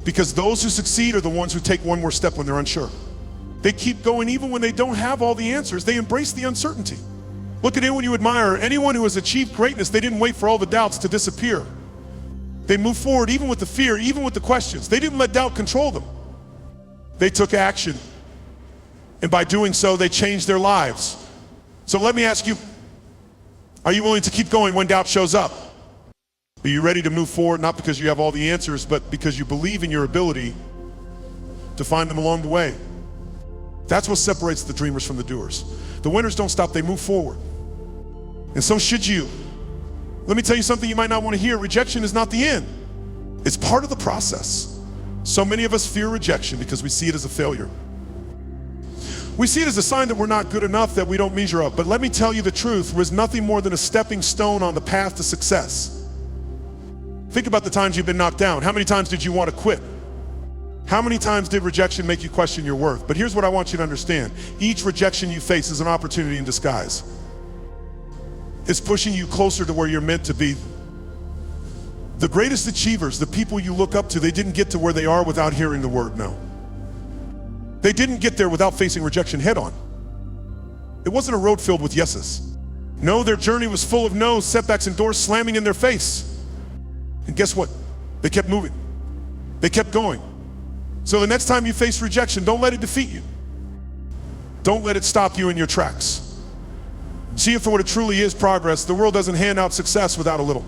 Because those who succeed are the ones who take one more step when they're unsure. They keep going even when they don't have all the answers. They embrace the uncertainty. Look at anyone you admire, anyone who has achieved greatness. They didn't wait for all the doubts to disappear. They moved forward even with the fear, even with the questions. They didn't let doubt control them. They took action. And by doing so, they changed their lives. So let me ask you, are you willing to keep going when doubt shows up? Are you ready to move forward, not because you have all the answers, but because you believe in your ability to find them along the way? That's what separates the dreamers from the doers. The winners don't stop, they move forward. And so should you. Let me tell you something you might not want to hear. Rejection is not the end. It's part of the process. So many of us fear rejection because we see it as a failure. We see it as a sign that we're not good enough, that we don't measure up. But let me tell you the truth, there is nothing more than a stepping stone on the path to success. Think about the times you've been knocked down. How many times did you want to quit? How many times did rejection make you question your worth? But here's what I want you to understand. Each rejection you face is an opportunity in disguise. It's pushing you closer to where you're meant to be. The greatest achievers, the people you look up to, they didn't get to where they are without hearing the word no. They didn't get there without facing rejection head on. It wasn't a road filled with yeses. No, their journey was full of no's, setbacks, and doors slamming in their face. And guess what? They kept moving. They kept going. So the next time you face rejection, don't let it defeat you. Don't let it stop you in your tracks. See it for what it truly is, progress. The world doesn't hand out success without a little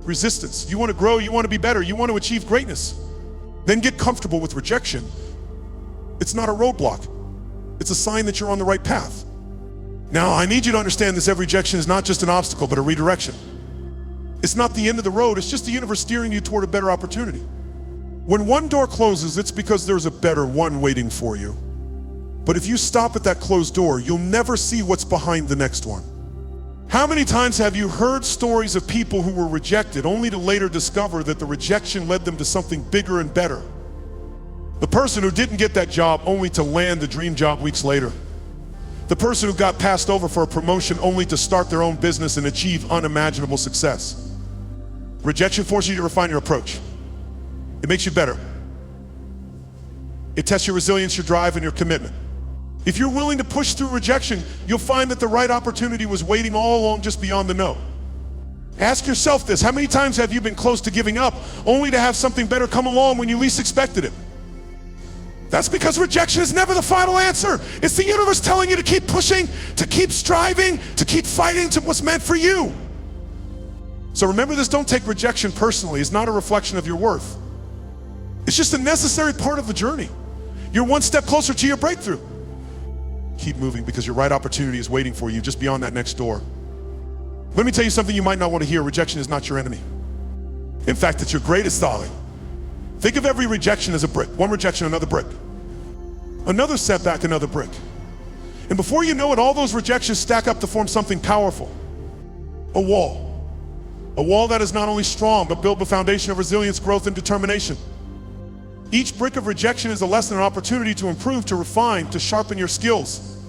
resistance. You want to grow, you want to be better, you want to achieve greatness. Then get comfortable with rejection. It's not a roadblock. It's a sign that you're on the right path. Now, I need you to understand this. Every rejection is not just an obstacle, but a redirection. It's not the end of the road. It's just the universe steering you toward a better opportunity. When one door closes, it's because there's a better one waiting for you. But if you stop at that closed door, you'll never see what's behind the next one. How many times have you heard stories of people who were rejected only to later discover that the rejection led them to something bigger and better? The person who didn't get that job only to land the dream job weeks later. The person who got passed over for a promotion only to start their own business and achieve unimaginable success. Rejection forces you to refine your approach. It makes you better. It tests your resilience, your drive, and your commitment. If you're willing to push through rejection, you'll find that the right opportunity was waiting all along just beyond the no. Ask yourself this: how many times have you been close to giving up only to have something better come along when you least expected it? That's because rejection is never the final answer. It's the universe telling you to keep pushing, to keep striving, to keep fighting to what's meant for you. So remember this, don't take rejection personally. It's not a reflection of your worth. It's just a necessary part of the journey. You're one step closer to your breakthrough. Keep moving because your right opportunity is waiting for you just beyond that next door. Let me tell you something you might not want to hear. Rejection is not your enemy. In fact, it's your greatest ally. Think of every rejection as a brick. One rejection, another brick. Another setback, another brick. And before you know it, all those rejections stack up to form something powerful. A wall. A wall that is not only strong, but built a foundation of resilience, growth, and determination. Each brick of rejection is a lesson, an opportunity to improve, to refine, to sharpen your skills.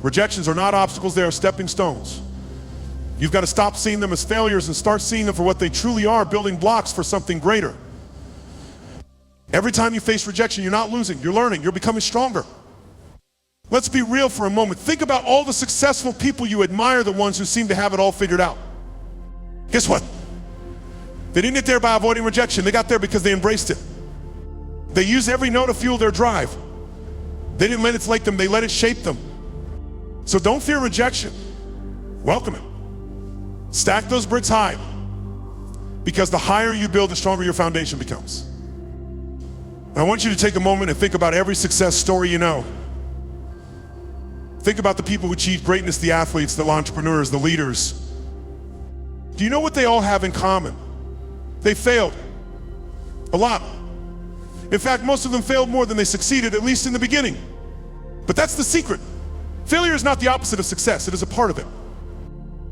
Rejections are not obstacles, they are stepping stones. You've got to stop seeing them as failures and start seeing them for what they truly are, building blocks for something greater. Every time you face rejection, you're not losing, you're learning, you're becoming stronger. Let's be real for a moment. Think about all the successful people you admire, the ones who seem to have it all figured out. Guess what? They didn't get there by avoiding rejection, they got there because they embraced it. They used every no to fuel their drive. They didn't let it flake them, they let it shape them. So don't fear rejection. Welcome it. Stack those bricks high, because the higher you build, the stronger your foundation becomes. I want you to take a moment and think about every success story you know. Think about the people who achieved greatness, the athletes, the entrepreneurs, the leaders. Do you know what they all have in common? They failed. A lot. In fact, most of them failed more than they succeeded, at least in the beginning. But that's the secret. Failure is not the opposite of success, it is a part of it.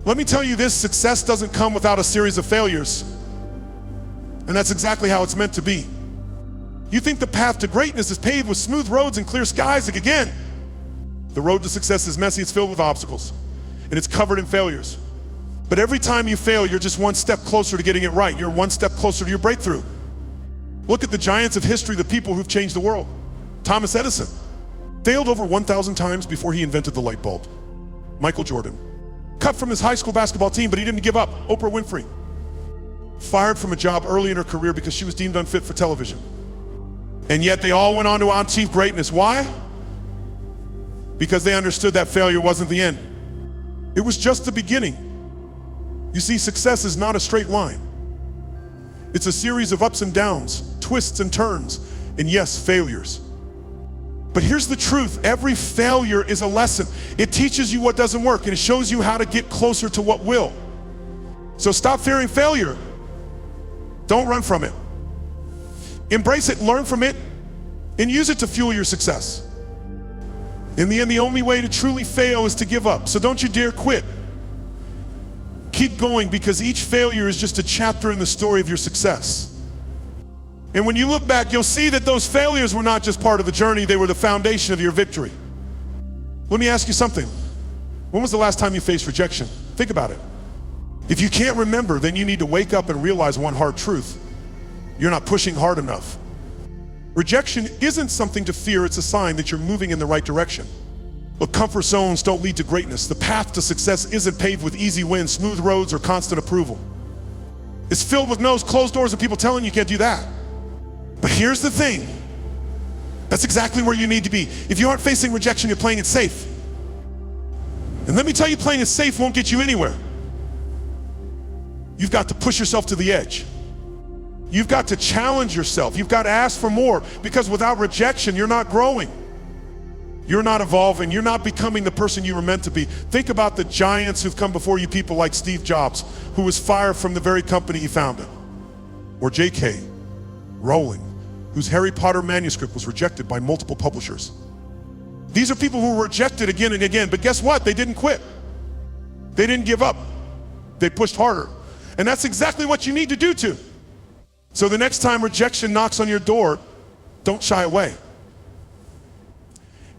Let me tell you this, success doesn't come without a series of failures. And that's exactly how it's meant to be. You think the path to greatness is paved with smooth roads and clear skies? Again, the road to success is messy, it's filled with obstacles, and it's covered in failures. But every time you fail, you're just one step closer to getting it right. You're one step closer to your breakthrough. Look at the giants of history, the people who've changed the world. Thomas Edison failed over 1,000 times before he invented the light bulb. Michael Jordan, cut from his high school basketball team, but he didn't give up. Oprah Winfrey, fired from a job early in her career because she was deemed unfit for television. And yet they all went on to achieve greatness. Why? Because they understood that failure wasn't the end. It was just the beginning. You see, success is not a straight line. It's a series of ups and downs, twists and turns, and yes, failures. But here's the truth, every failure is a lesson. It teaches you what doesn't work, and it shows you how to get closer to what will. So stop fearing failure. Don't run from it. Embrace it, learn from it, and use it to fuel your success. In the end, the only way to truly fail is to give up. So don't you dare quit. Keep going, because each failure is just a chapter in the story of your success. And when you look back, you'll see that those failures were not just part of the journey, they were the foundation of your victory. Let me ask you something. When was the last time you faced rejection? Think about it. If you can't remember, then you need to wake up and realize one hard truth. You're not pushing hard enough. Rejection isn't something to fear, it's a sign that you're moving in the right direction. Look, comfort zones don't lead to greatness. The path to success isn't paved with easy wins, smooth roads, or constant approval. It's filled with no's, closed doors, and people telling you can't do that. But here's the thing. That's exactly where you need to be. If you aren't facing rejection, you're playing it safe. And let me tell you, playing it safe won't get you anywhere. You've got to push yourself to the edge. You've got to challenge yourself. You've got to ask for more, because without rejection, you're not growing. You're not evolving. You're not becoming the person you were meant to be. Think about the giants who've come before you, people like Steve Jobs, who was fired from the very company he founded. Or J.K. Rowling, whose Harry Potter manuscript was rejected by multiple publishers. These are people who were rejected again and again, but guess what? They didn't quit. They didn't give up. They pushed harder. And that's exactly what you need to do too. So the next time rejection knocks on your door, don't shy away.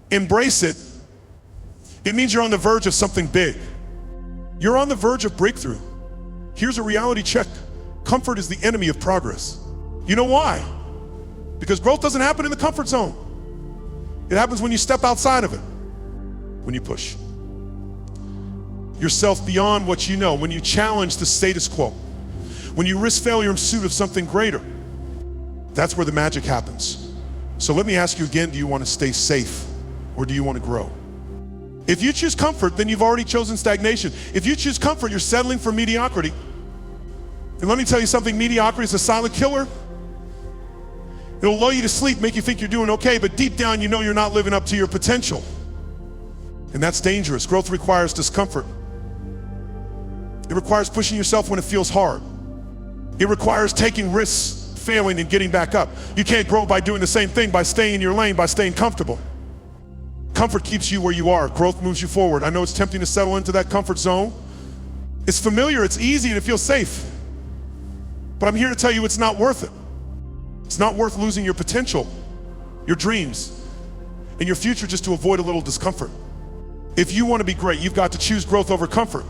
Embrace it. It means you're on the verge of something big. You're on the verge of breakthrough. Here's a reality check. Comfort is the enemy of progress. You know why? Because growth doesn't happen in the comfort zone. It happens when you step outside of it, when you push yourself beyond what you know, when you challenge the status quo, when you risk failure in pursuit of something greater. That's where the magic happens. So let me ask you again, do you want to stay safe or do you want to grow? If you choose comfort, then you've already chosen stagnation. If you choose comfort, you're settling for mediocrity. And let me tell you something, mediocrity is a silent killer. It'll lull you to sleep, make you think you're doing okay, but deep down you know you're not living up to your potential. And that's dangerous. Growth requires discomfort. It requires pushing yourself when it feels hard. It requires taking risks, failing, and getting back up. You can't grow by doing the same thing, by staying in your lane, by staying comfortable. Comfort keeps you where you are. Growth moves you forward. I know it's tempting to settle into that comfort zone. It's familiar, it's easy, and it feels safe. But I'm here to tell you it's not worth it. It's not worth losing your potential, your dreams, and your future just to avoid a little discomfort. If you want to be great, you've got to choose growth over comfort.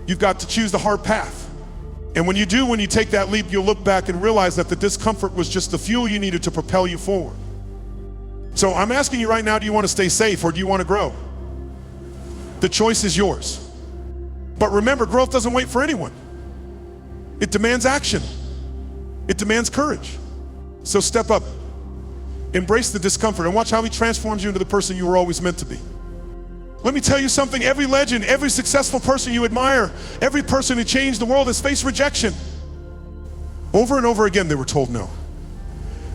You've got to choose the hard path. And when you do, when you take that leap, you'll look back and realize that the discomfort was just the fuel you needed to propel you forward. So I'm asking you right now, do you want to stay safe or do you want to grow? The choice is yours. But remember, growth doesn't wait for anyone. It demands action. It demands courage. So step up, embrace the discomfort, and watch how he transforms you into the person you were always meant to be. Let me tell you something, every legend, every successful person you admire, every person who changed the world has faced rejection. Over and over again, they were told no.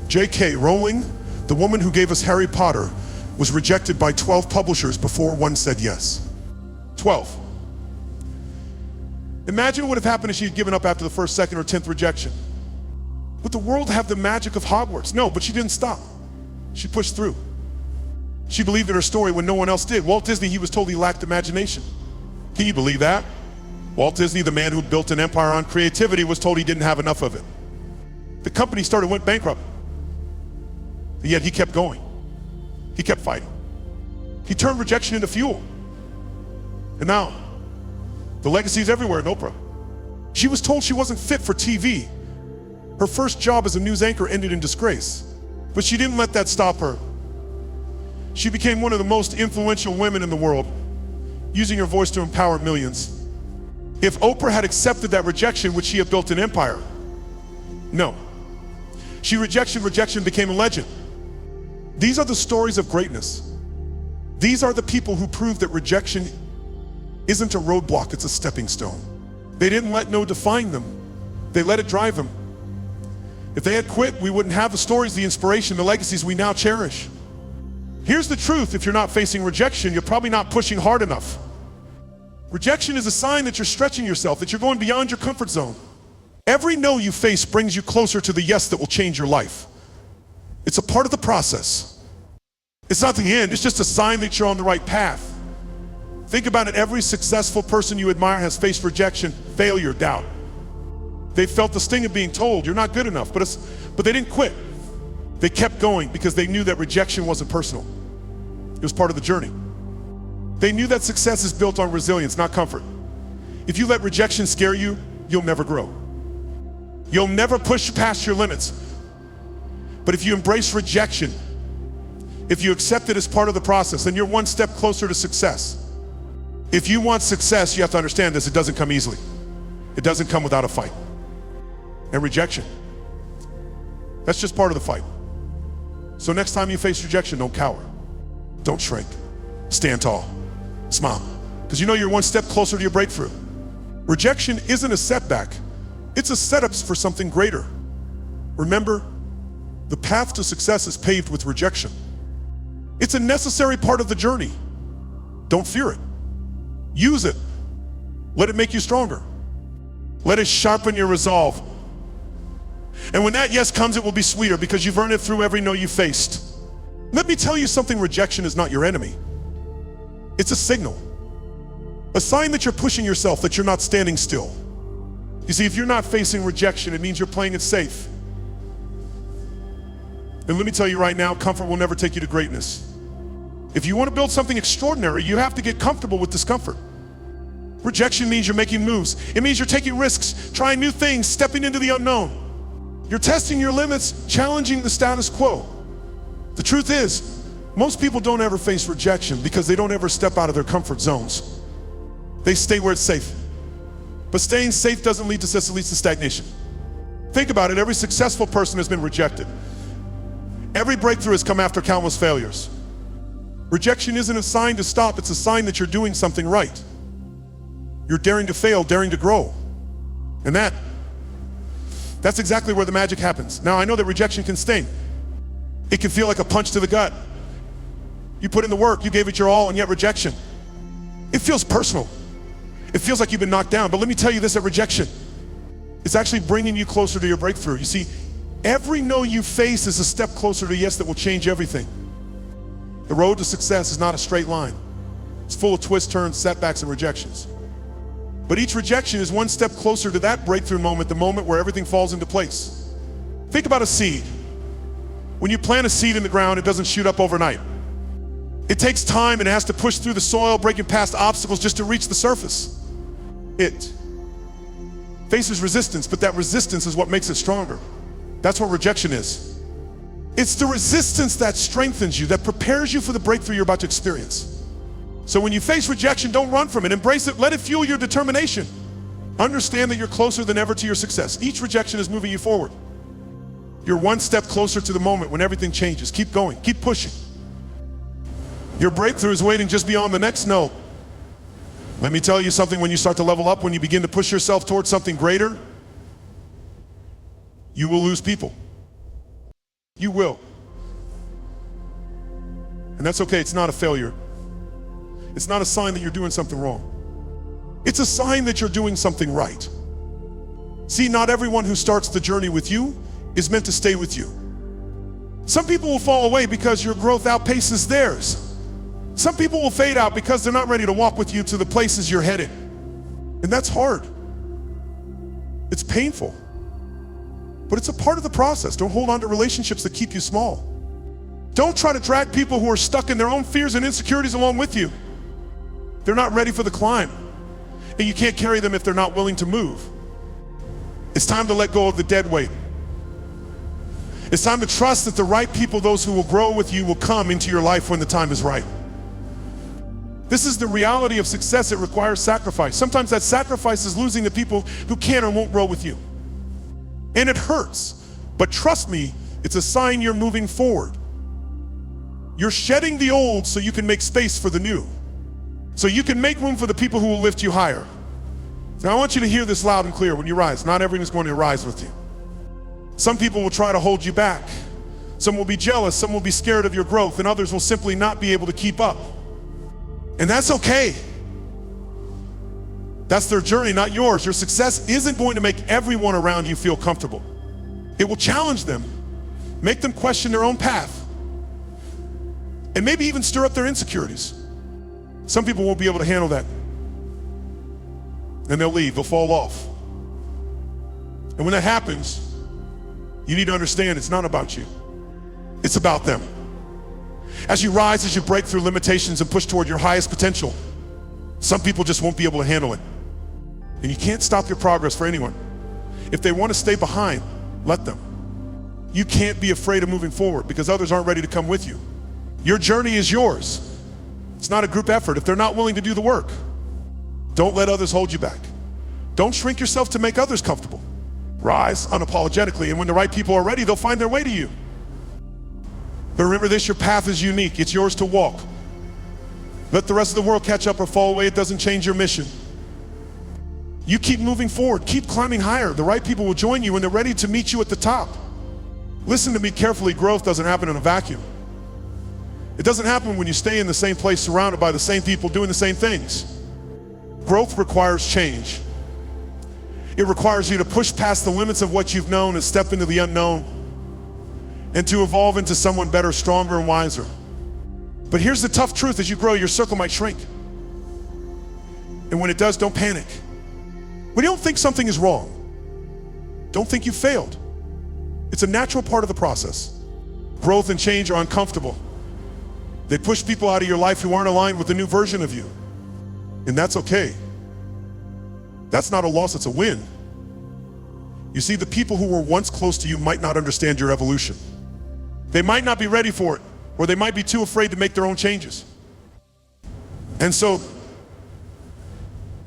J.K. Rowling, the woman who gave us Harry Potter, was rejected by 12 publishers before one said yes. 12. Imagine what would have happened if she had given up after the first, second, or 10th rejection. Would the world have the magic of Hogwarts? No, but she didn't stop. She pushed through. She believed in her story when no one else did. Walt Disney, he was told he lacked imagination. Can you believe that? Walt Disney, the man who built an empire on creativity, was told he didn't have enough of it. The company went bankrupt. Yet he kept going. He kept fighting. He turned rejection into fuel. And now, the legacy is everywhere in Oprah. She was told she wasn't fit for TV. Her first job as a news anchor ended in disgrace. But she didn't let that stop her. She became one of the most influential women in the world, using her voice to empower millions. If Oprah had accepted that rejection, would she have built an empire? No. She rejection became a legend. These are the stories of greatness. These are the people who prove that rejection isn't a roadblock, it's a stepping stone. They didn't let no define them. They let it drive them. If they had quit, we wouldn't have the stories, the inspiration, the legacies we now cherish. Here's the truth: if you're not facing rejection, you're probably not pushing hard enough. Rejection is a sign that you're stretching yourself, that you're going beyond your comfort zone. Every no you face brings you closer to the yes that will change your life. It's a part of the process. It's not the end, it's just a sign that you're on the right path. Think about it: every successful person you admire has faced rejection, failure, doubt. They felt the sting of being told you're not good enough, but they didn't quit. They kept going because they knew that rejection wasn't personal. It was part of the journey. They knew that success is built on resilience, not comfort. If you let rejection scare you, you'll never grow. You'll never push past your limits. But if you embrace rejection, if you accept it as part of the process, then you're one step closer to success. If you want success, you have to understand this: it doesn't come easily. It doesn't come without a fight. And rejection, that's just part of the fight. So next time you face rejection, don't cower. Don't shrink. Stand tall. Smile. Because you know you're one step closer to your breakthrough. Rejection isn't a setback. It's a setup for something greater. Remember, the path to success is paved with rejection. It's a necessary part of the journey. Don't fear it. Use it. Let it make you stronger. Let it sharpen your resolve. And when that yes comes, it will be sweeter because you've earned it through every no you faced. Let me tell you something: rejection is not your enemy. It's a signal. A sign that you're pushing yourself, that you're not standing still. You see, if you're not facing rejection, it means you're playing it safe. And let me tell you right now, comfort will never take you to greatness. If you want to build something extraordinary, you have to get comfortable with discomfort. Rejection means you're making moves. It means you're taking risks, trying new things, stepping into the unknown. You're testing your limits, challenging the status quo. The truth is, most people don't ever face rejection because they don't ever step out of their comfort zones. They stay where it's safe. But staying safe doesn't lead to success, it leads to stagnation. Think about it: every successful person has been rejected. Every breakthrough has come after countless failures. Rejection isn't a sign to stop, it's a sign that you're doing something right. You're daring to fail, daring to grow. And that's exactly where the magic happens. Now, I know that rejection can sting. It can feel like a punch to the gut. You put in the work, you gave it your all, and yet rejection. It feels personal. It feels like you've been knocked down. But let me tell you this: that rejection is actually bringing you closer to your breakthrough. You see, every no you face is a step closer to yes that will change everything. The road to success is not a straight line. It's full of twists, turns, setbacks, and rejections. But each rejection is one step closer to that breakthrough moment, the moment where everything falls into place. Think about a seed. When you plant a seed in the ground, it doesn't shoot up overnight. It takes time and it has to push through the soil, breaking past obstacles just to reach the surface. It faces resistance, but that resistance is what makes it stronger. That's what rejection is. It's the resistance that strengthens you, that prepares you for the breakthrough you're about to experience. So when you face rejection, don't run from it. Embrace it. Let it fuel your determination. Understand that you're closer than ever to your success. Each rejection is moving you forward. You're one step closer to the moment when everything changes. Keep going. Keep pushing. Your breakthrough is waiting just beyond the next no. Let me tell you something: when you start to level up, when you begin to push yourself towards something greater, you will lose people. You will. And that's okay. It's not a failure. It's not a sign that you're doing something wrong. It's a sign that you're doing something right. See, not everyone who starts the journey with you is meant to stay with you. Some people will fall away because your growth outpaces theirs. Some people will fade out because they're not ready to walk with you to the places you're headed. And that's hard. It's painful. But it's a part of the process. Don't hold on to relationships that keep you small. Don't try to drag people who are stuck in their own fears and insecurities along with you. They're not ready for the climb. And you can't carry them if they're not willing to move. It's time to let go of the dead weight. It's time to trust that the right people, those who will grow with you, will come into your life when the time is right. This is the reality of success. It requires sacrifice. Sometimes that sacrifice is losing the people who can or won't grow with you. And it hurts. But trust me, it's a sign you're moving forward. You're shedding the old so you can make space for the new. So you can make room for the people who will lift you higher. Now I want you to hear this loud and clear when you rise. Not everyone is going to rise with you. Some people will try to hold you back. Some will be jealous, some will be scared of your growth, and others will simply not be able to keep up. And that's okay. That's their journey, not yours. Your success isn't going to make everyone around you feel comfortable. It will challenge them, make them question their own path, and maybe even stir up their insecurities. Some people won't be able to handle that. And they'll leave, they'll fall off. And when that happens, you need to understand it's not about you. It's about them. As you rise, as you break through limitations and push toward your highest potential, some people just won't be able to handle it. And you can't stop your progress for anyone. If they want to stay behind, let them. You can't be afraid of moving forward because others aren't ready to come with you. Your journey is yours. It's not a group effort if they're not willing to do the work. Don't let others hold you back. Don't shrink yourself to make others comfortable. Rise unapologetically, and when the right people are ready, they'll find their way to you. But remember this, your path is unique. It's yours to walk. Let the rest of the world catch up or fall away. It doesn't change your mission. You keep moving forward, keep climbing higher. The right people will join you when they're ready to meet you at the top. Listen to me carefully, growth doesn't happen in a vacuum. It doesn't happen when you stay in the same place surrounded by the same people doing the same things. Growth requires change. It requires you to push past the limits of what you've known and step into the unknown and to evolve into someone better, stronger, and wiser. But here's the tough truth: as you grow, your circle might shrink. And when it does, don't panic. When you don't think something is wrong, don't think you failed. It's a natural part of the process. Growth and change are uncomfortable. They push people out of your life who aren't aligned with the new version of you. And that's okay. That's not a loss, it's a win. You see, the people who were once close to you might not understand your evolution. They might not be ready for it, or they might be too afraid to make their own changes. And so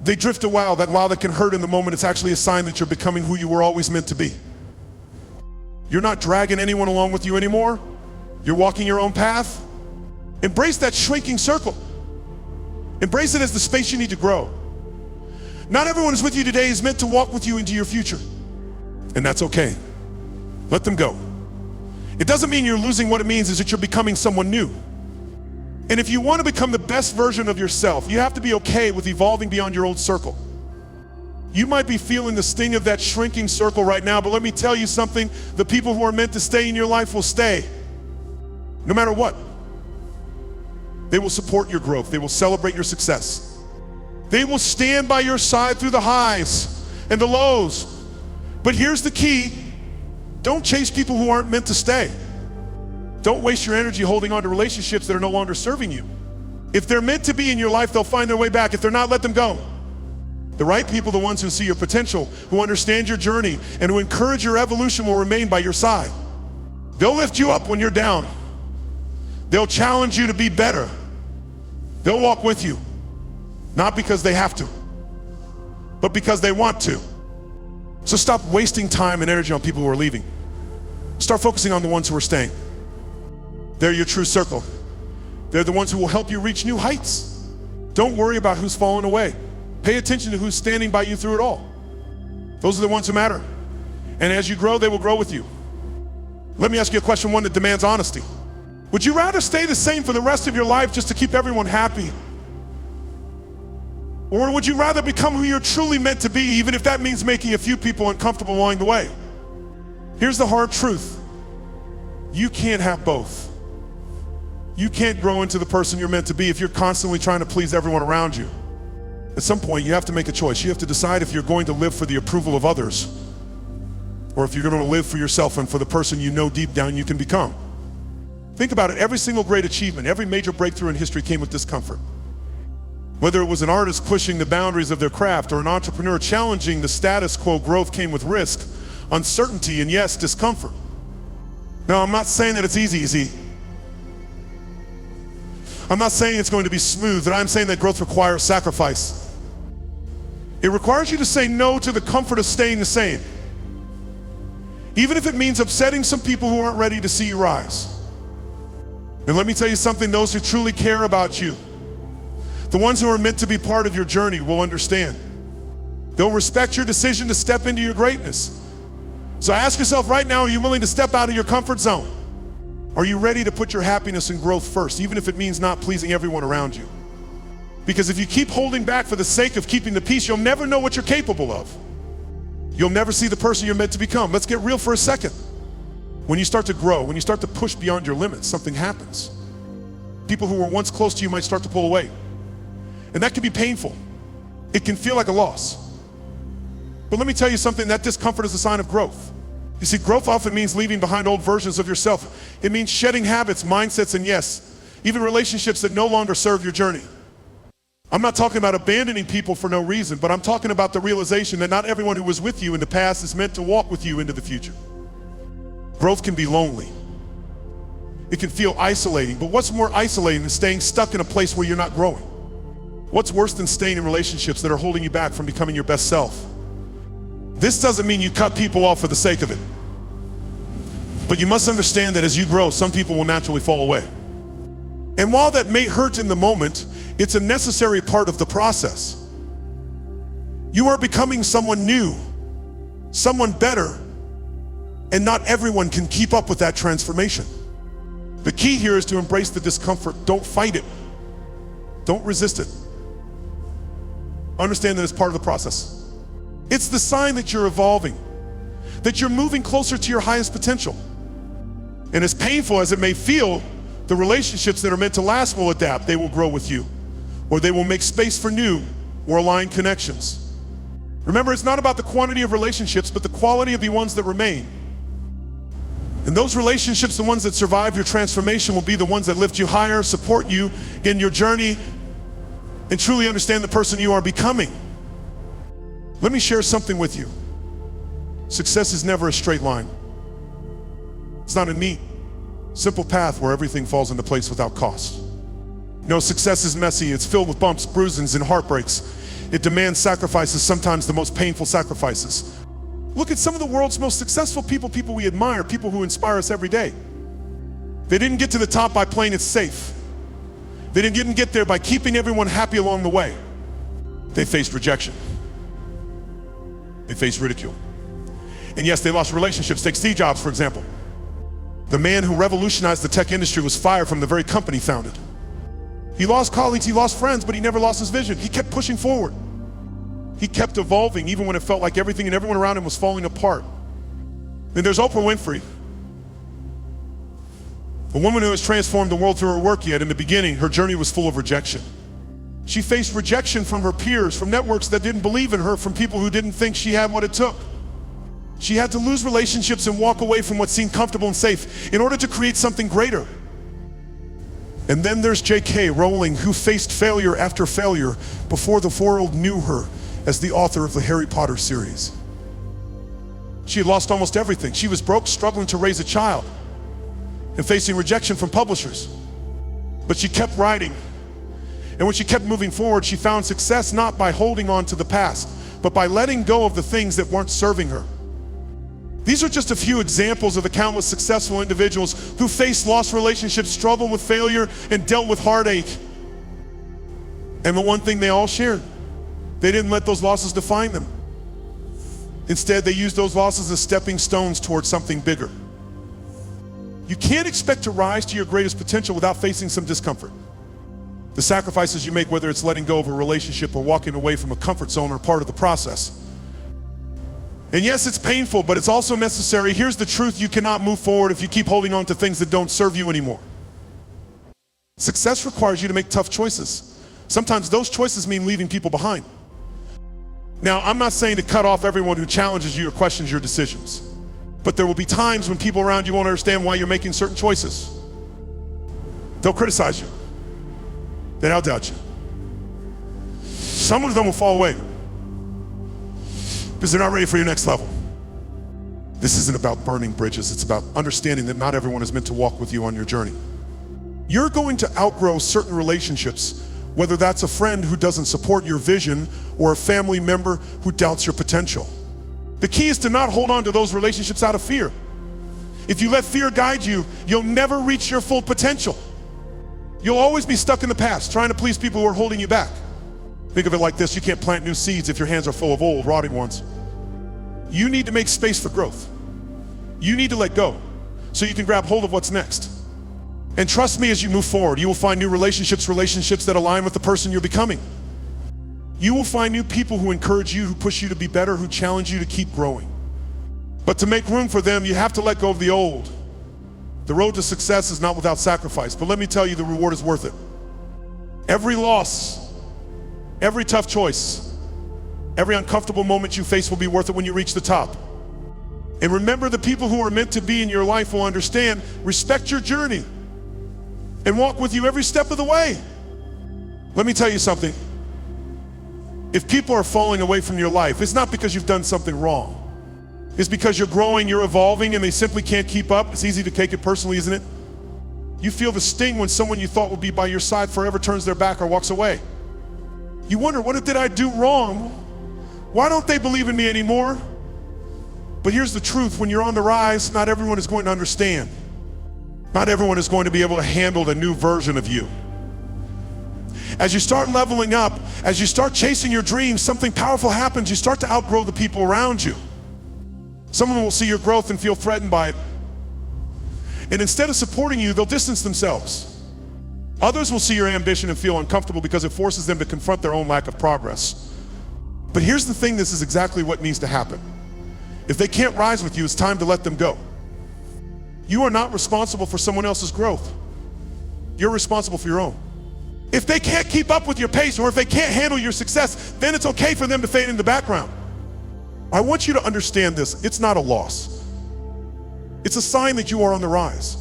they drift a while. That while that can hurt in the moment, it's actually a sign that you're becoming who you were always meant to be. You're not dragging anyone along with you anymore. You're walking your own path. Embrace that shrinking circle. Embrace it as the space you need to grow. Not everyone who's with you today is meant to walk with you into your future. And that's okay. Let them go. It doesn't mean you're losing. What it means is that you're becoming someone new. And if you want to become the best version of yourself, you have to be okay with evolving beyond your old circle. You might be feeling the sting of that shrinking circle right now, but let me tell you something. The people who are meant to stay in your life will stay, no matter what. They will support your growth. They will celebrate your success. They will stand by your side through the highs and the lows. But here's the key. Don't chase people who aren't meant to stay. Don't waste your energy holding on to relationships that are no longer serving you. If they're meant to be in your life, they'll find their way back. If they're not, let them go. The right people, the ones who see your potential, who understand your journey, and who encourage your evolution will remain by your side. They'll lift you up when you're down. They'll challenge you to be better. They'll walk with you, not because they have to, but because they want to. So stop wasting time and energy on people who are leaving. Start focusing on the ones who are staying. They're your true circle. They're the ones who will help you reach new heights. Don't worry about who's fallen away. Pay attention to who's standing by you through it all. Those are the ones who matter. And as you grow, they will grow with you. Let me ask you a question, one that demands honesty. Would you rather stay the same for the rest of your life just to keep everyone happy? Or would you rather become who you're truly meant to be, even if that means making a few people uncomfortable along the way? Here's the hard truth. You can't have both. You can't grow into the person you're meant to be if you're constantly trying to please everyone around you. At some point, you have to make a choice. You have to decide if you're going to live for the approval of others, or if you're going to live for yourself and for the person you know deep down you can become. Think about it. Every single great achievement, every major breakthrough in history came with discomfort. Whether it was an artist pushing the boundaries of their craft or an entrepreneur challenging the status quo, growth came with risk, uncertainty, and yes, discomfort. Now, I'm not saying that it's easy. I'm not saying it's going to be smooth, but I'm saying that growth requires sacrifice. It requires you to say no to the comfort of staying the same, even if it means upsetting some people who aren't ready to see you rise. And let me tell you something, those who truly care about you, the ones who are meant to be part of your journey, will understand. They'll respect your decision to step into your greatness. So ask yourself right now, are you willing to step out of your comfort zone? Are you ready to put your happiness and growth first, even if it means not pleasing everyone around you? Because if you keep holding back for the sake of keeping the peace, you'll never know what you're capable of. You'll never see the person you're meant to become. Let's get real for a second. When you start to grow, when you start to push beyond your limits, something happens. People who were once close to you might start to pull away. And that can be painful. It can feel like a loss. But let me tell you something, that discomfort is a sign of growth. You see, growth often means leaving behind old versions of yourself. It means shedding habits, mindsets, and yes, even relationships that no longer serve your journey. I'm not talking about abandoning people for no reason, but I'm talking about the realization that not everyone who was with you in the past is meant to walk with you into the future. Growth can be lonely. It can feel isolating, but what's more isolating than staying stuck in a place where you're not growing? What's worse than staying in relationships that are holding you back from becoming your best self? This doesn't mean you cut people off for the sake of it. But you must understand that as you grow, some people will naturally fall away. And while that may hurt in the moment, it's a necessary part of the process. You are becoming someone new, someone better, and not everyone can keep up with that transformation. The key here is to embrace the discomfort. Don't fight it. Don't resist it. Understand that it's part of the process. It's the sign that you're evolving, that you're moving closer to your highest potential. And as painful as it may feel, the relationships that are meant to last will adapt. They will grow with you, or they will make space for new or aligned connections. Remember, it's not about the quantity of relationships, but the quality of the ones that remain. And those relationships, the ones that survive your transformation, will be the ones that lift you higher, support you in your journey, and truly understand the person you are becoming. Let me share something with you. Success is never a straight line. It's not a neat, simple path where everything falls into place without cost. No, success is messy. It's filled with bumps, bruises, and heartbreaks. It demands sacrifices, sometimes the most painful sacrifices. Look at some of the world's most successful people, people we admire, people who inspire us every day. They didn't get to the top by playing it safe. They didn't get there by keeping everyone happy along the way. They faced rejection. They faced ridicule. And yes, they lost relationships. Take Steve Jobs, for example. The man who revolutionized the tech industry was fired from the very company he founded. He lost colleagues, he lost friends, but he never lost his vision. He kept pushing forward. He kept evolving even when it felt like everything and everyone around him was falling apart. Then there's Oprah Winfrey, a woman who has transformed the world through her work, yet in the beginning, her journey was full of rejection. She faced rejection from her peers, from networks that didn't believe in her, from people who didn't think she had what it took. She had to lose relationships and walk away from what seemed comfortable and safe in order to create something greater. And then there's J.K. Rowling, who faced failure after failure before the world knew her as the author of the Harry Potter series. She had lost almost everything. She was broke, struggling to raise a child, and facing rejection from publishers. But she kept writing. And when she kept moving forward, she found success not by holding on to the past, but by letting go of the things that weren't serving her. These are just a few examples of the countless successful individuals who faced lost relationships, struggled with failure, and dealt with heartache. And the one thing they all shared, they didn't let those losses define them. Instead, they used those losses as stepping stones towards something bigger. You can't expect to rise to your greatest potential without facing some discomfort. The sacrifices you make, whether it's letting go of a relationship or walking away from a comfort zone, are part of the process. And yes, it's painful, but it's also necessary. Here's the truth: you cannot move forward if you keep holding on to things that don't serve you anymore. Success requires you to make tough choices. Sometimes those choices mean leaving people behind. Now, I'm not saying to cut off everyone who challenges you or questions your decisions, but there will be times when people around you won't understand why you're making certain choices. They'll criticize you. They'll doubt you. Some of them will fall away because they're not ready for your next level. This isn't about burning bridges. It's about understanding that not everyone is meant to walk with you on your journey. You're going to outgrow certain relationships, whether that's a friend who doesn't support your vision or a family member who doubts your potential. The key is to not hold on to those relationships out of fear. If you let fear guide you, you'll never reach your full potential. You'll always be stuck in the past, trying to please people who are holding you back. Think of it like this: you can't plant new seeds if your hands are full of old, rotting ones. You need to make space for growth. You need to let go so you can grab hold of what's next. And trust me, as you move forward, you will find new relationships that align with the person you're becoming. You will find new people who encourage you, who push you to be better, who challenge you to keep growing. But to make room for them, you have to let go of the old. The road to success is not without sacrifice, but let me tell you, the reward is worth it. Every loss, every tough choice, every uncomfortable moment you face will be worth it when you reach the top. And remember, the people who are meant to be in your life will understand, respect your journey, and walk with you every step of the way. Let me tell you something. If people are falling away from your life, it's not because you've done something wrong. It's because you're growing, you're evolving, and they simply can't keep up. It's easy to take it personally, isn't it? You feel the sting when someone you thought would be by your side forever turns their back or walks away. You wonder, what did I do wrong? Why don't they believe in me anymore? But here's the truth, when you're on the rise, not everyone is going to understand. Not everyone is going to be able to handle the new version of you. As you start leveling up, as you start chasing your dreams, something powerful happens. You start to outgrow the people around you. Some of them will see your growth and feel threatened by it. And instead of supporting you, they'll distance themselves. Others will see your ambition and feel uncomfortable because it forces them to confront their own lack of progress. But here's the thing, this is exactly what needs to happen. If they can't rise with you, it's time to let them go. You are not responsible for someone else's growth. You're responsible for your own. If they can't keep up with your pace, or if they can't handle your success, then it's okay for them to fade in the background. I want you to understand this. It's not a loss. It's a sign that you are on the rise.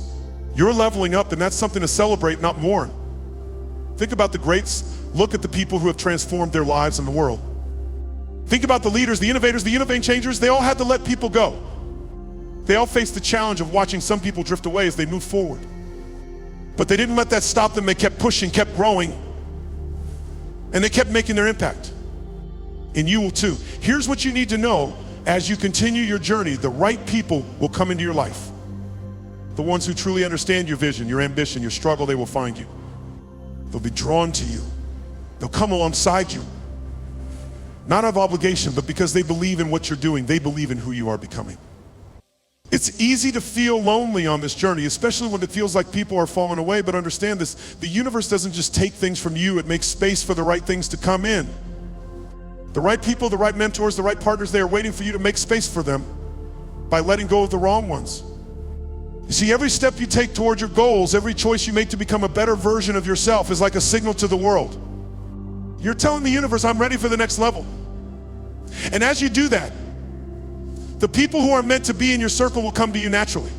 You're leveling up, and that's something to celebrate, not mourn. Think about the greats. Look at the people who have transformed their lives in the world. Think about the leaders, the innovators, the innovating changers. They all had to let people go. They all faced the challenge of watching some people drift away as they moved forward. But they didn't let that stop them. They kept pushing, kept growing, and they kept making their impact. And you will too. Here's what you need to know as you continue your journey. The right people will come into your life. The ones who truly understand your vision, your ambition, your struggle, they will find you. They'll be drawn to you. They'll come alongside you. Not out of obligation, but because they believe in what you're doing. They believe in who you are becoming. It's easy to feel lonely on this journey, especially when it feels like people are falling away, but understand this, the universe doesn't just take things from you, it makes space for the right things to come in. The right people, the right mentors, the right partners, they are waiting for you to make space for them by letting go of the wrong ones. You see, every step you take toward your goals, every choice you make to become a better version of yourself is like a signal to the world. You're telling the universe, I'm ready for the next level. And as you do that, the people who are meant to be in your circle will come to you naturally.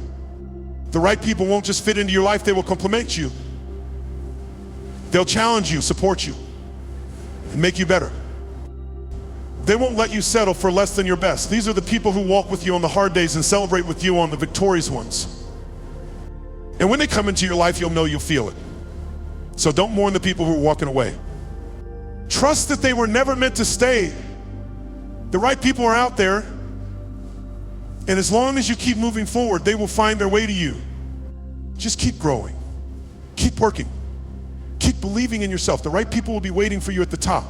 The right people won't just fit into your life, they will complement you. They'll challenge you, support you, and make you better. They won't let you settle for less than your best. These are the people who walk with you on the hard days and celebrate with you on the victorious ones. And when they come into your life, you'll know, you'll feel it. So don't mourn the people who are walking away. Trust that they were never meant to stay. The right people are out there, and as long as you keep moving forward, they will find their way to you. Just keep growing, keep working, keep believing in yourself. The right people will be waiting for you at the top.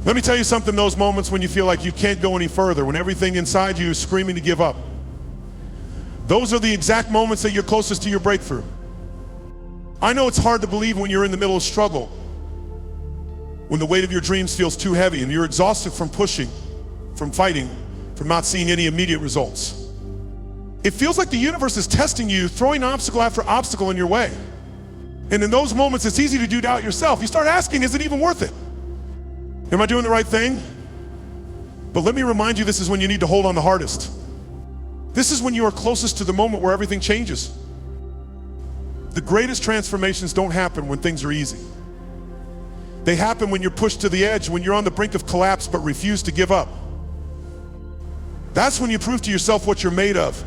Let me tell you something, those moments when you feel like you can't go any further, when everything inside you is screaming to give up, those are the exact moments that you're closest to your breakthrough. I know it's hard to believe when you're in the middle of struggle, when the weight of your dreams feels too heavy and you're exhausted from pushing, from fighting, from not seeing any immediate results. It feels like the universe is testing you, throwing obstacle after obstacle in your way. And in those moments, it's easy to doubt yourself. You start asking, is it even worth it? Am I doing the right thing? But let me remind you, this is when you need to hold on the hardest. This is when you are closest to the moment where everything changes. The greatest transformations don't happen when things are easy. They happen when you're pushed to the edge, when you're on the brink of collapse but refuse to give up. That's when you prove to yourself what you're made of.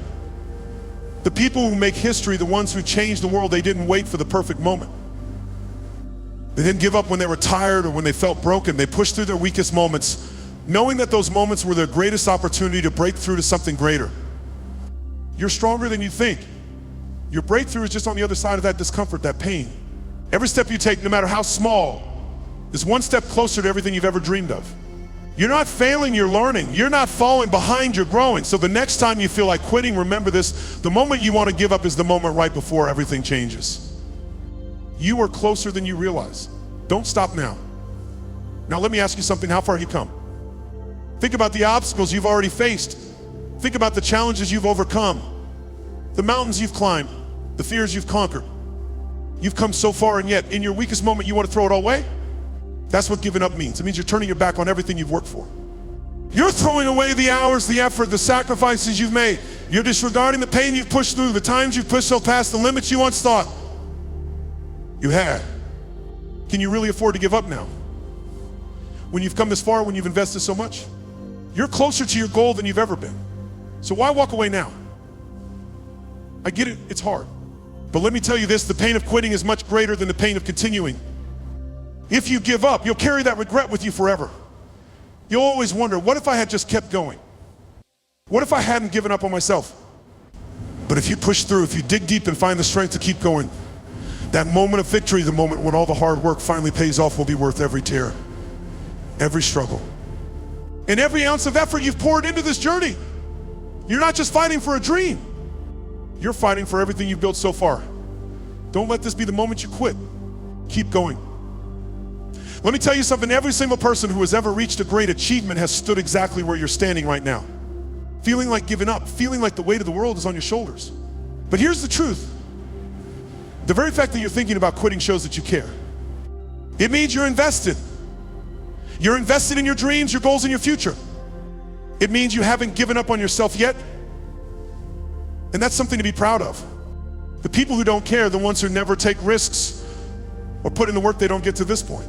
The people who make history, the ones who change the world, they didn't wait for the perfect moment. They didn't give up when they were tired or when they felt broken. They pushed through their weakest moments, knowing that those moments were their greatest opportunity to break through to something greater. You're stronger than you think. Your breakthrough is just on the other side of that discomfort, that pain. Every step you take, no matter how small, is one step closer to everything you've ever dreamed of. You're not failing, you're learning. You're not falling behind, you're growing. So the next time you feel like quitting, remember this: the moment you want to give up is the moment right before everything changes. You are closer than you realize. Don't stop now. Now let me ask you something. How far have you come? Think about the obstacles you've already faced. Think about the challenges you've overcome, the mountains you've climbed, the fears you've conquered. You've come so far, and yet in your weakest moment you want to throw it all away? That's what giving up means. It means you're turning your back on everything you've worked for. You're throwing away the hours, the effort, the sacrifices you've made. You're disregarding the pain you've pushed through, the times you've pushed so past the limits you once thought you had. Can you really afford to give up now? When you've come this far, when you've invested so much? You're closer to your goal than you've ever been. So why walk away now? I get it, it's hard. But let me tell you this: the pain of quitting is much greater than the pain of continuing. If you give up, you'll carry that regret with you forever. You'll always wonder, what if I had just kept going? What if I hadn't given up on myself? But if you push through, if you dig deep and find the strength to keep going, that moment of victory, the moment when all the hard work finally pays off, will be worth every tear, every struggle, and every ounce of effort you've poured into this journey. You're not just fighting for a dream. You're fighting for everything you've built so far. Don't let this be the moment you quit. Keep going. Let me tell you something. Every single person who has ever reached a great achievement has stood exactly where you're standing right now. Feeling like giving up, feeling like the weight of the world is on your shoulders. But here's the truth. The very fact that you're thinking about quitting shows that you care. It means you're invested. You're invested in your dreams, your goals, and your future. It means you haven't given up on yourself yet. And that's something to be proud of. The people who don't care, the ones who never take risks or put in the work, they don't get to this point.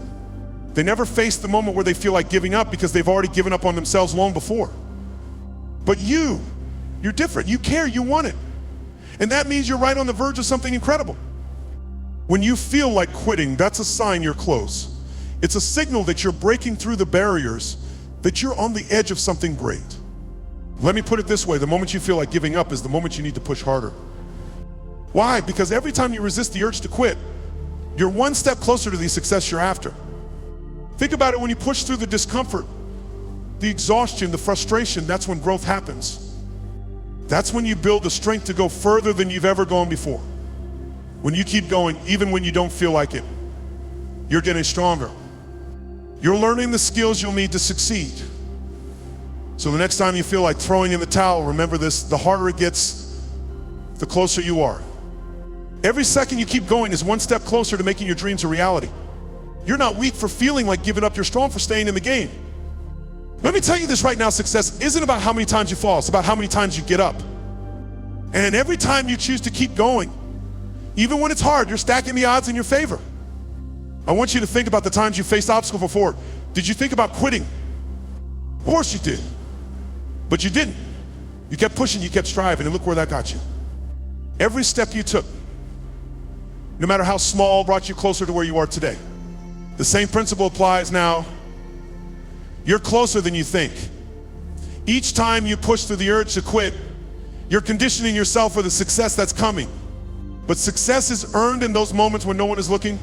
They never face the moment where they feel like giving up because they've already given up on themselves long before. But you're different. You care, you want it. And that means you're right on the verge of something incredible. When you feel like quitting, that's a sign you're close. It's a signal that you're breaking through the barriers, that you're on the edge of something great. Let me put it this way: the moment you feel like giving up is the moment you need to push harder. Why? Because every time you resist the urge to quit, you're one step closer to the success you're after. Think about it: when you push through the discomfort, the exhaustion, the frustration, that's when growth happens. That's when you build the strength to go further than you've ever gone before. When you keep going, even when you don't feel like it, you're getting stronger. You're learning the skills you'll need to succeed. So the next time you feel like throwing in the towel, remember this: the harder it gets, the closer you are. Every second you keep going is one step closer to making your dreams a reality. You're not weak for feeling like giving up, you're strong for staying in the game. Let me tell you this right now: success isn't about how many times you fall, it's about how many times you get up. And every time you choose to keep going, even when it's hard, you're stacking the odds in your favor. I want you to think about the times you faced obstacles before. Did you think about quitting? Of course you did. But you didn't. You kept pushing, you kept striving, and look where that got you. Every step you took, no matter how small, brought you closer to where you are today. The same principle applies now. You're closer than you think. Each time you push through the urge to quit, you're conditioning yourself for the success that's coming. But success is earned in those moments when no one is looking,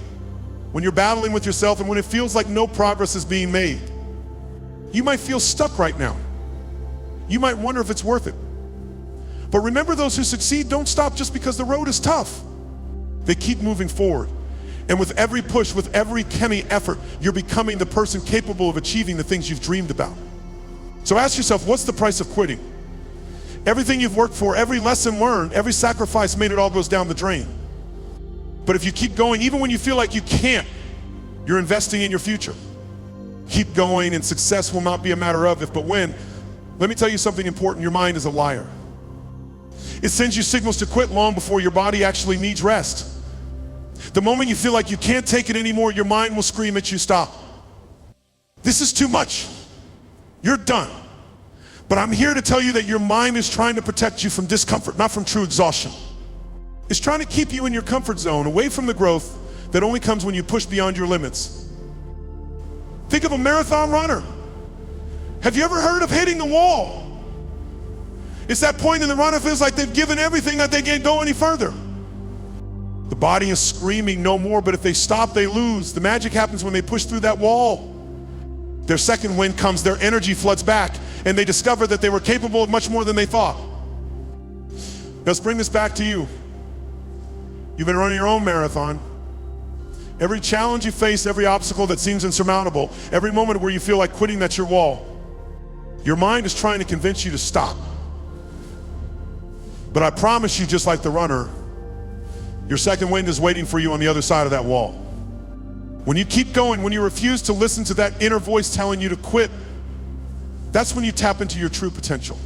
when you're battling with yourself, and when it feels like no progress is being made. You might feel stuck right now. You might wonder if it's worth it. But remember, those who succeed don't stop just because the road is tough. They keep moving forward. And with every push, with every penny effort, you're becoming the person capable of achieving the things you've dreamed about. So ask yourself, what's the price of quitting? Everything you've worked for, every lesson learned, every sacrifice made, it all goes down the drain. But if you keep going, even when you feel like you can't, you're investing in your future. Keep going, and success will not be a matter of if, but when. Let me tell you something important: your mind is a liar. It sends you signals to quit long before your body actually needs rest. The moment you feel like you can't take it anymore, your mind will scream at you, stop. This is too much. You're done. But I'm here to tell you that your mind is trying to protect you from discomfort, not from true exhaustion. It's trying to keep you in your comfort zone, away from the growth that only comes when you push beyond your limits. Think of a marathon runner. Have you ever heard of hitting the wall? It's that point in the run it feels like they've given everything, that they can't go any further. The body is screaming no more, but if they stop, they lose. The magic happens when they push through that wall. Their second wind comes, their energy floods back, and they discover that they were capable of much more than they thought. Let's bring this back to you. You've been running your own marathon. Every challenge you face, every obstacle that seems insurmountable, every moment where you feel like quitting, that's your wall. Your mind is trying to convince you to stop. But I promise you, just like the runner, your second wind is waiting for you on the other side of that wall. When you keep going, when you refuse to listen to that inner voice telling you to quit, that's when you tap into your true potential.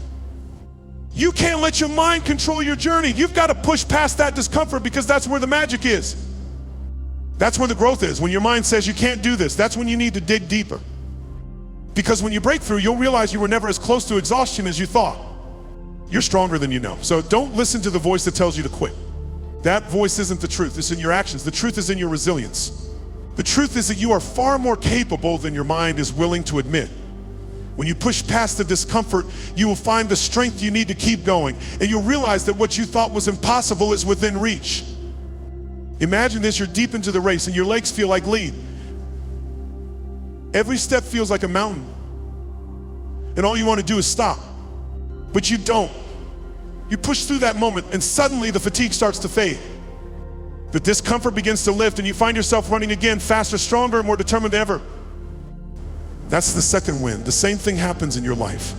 You can't let your mind control your journey. You've got to push past that discomfort, because that's where the magic is. That's where the growth is. When your mind says you can't do this, that's when you need to dig deeper. Because when you break through, you'll realize you were never as close to exhaustion as you thought. You're stronger than you know. So don't listen to the voice that tells you to quit. That voice isn't the truth. It's in your actions. The truth is in your resilience. The truth is that you are far more capable than your mind is willing to admit. When you push past the discomfort, you will find the strength you need to keep going. And you'll realize that what you thought was impossible is within reach. Imagine this, you're deep into the race and your legs feel like lead. Every step feels like a mountain. And all you want to do is stop. But you don't. You push through that moment and suddenly the fatigue starts to fade. The discomfort begins to lift and you find yourself running again, faster, stronger, more determined than ever. That's the second wind. The same thing happens in your life.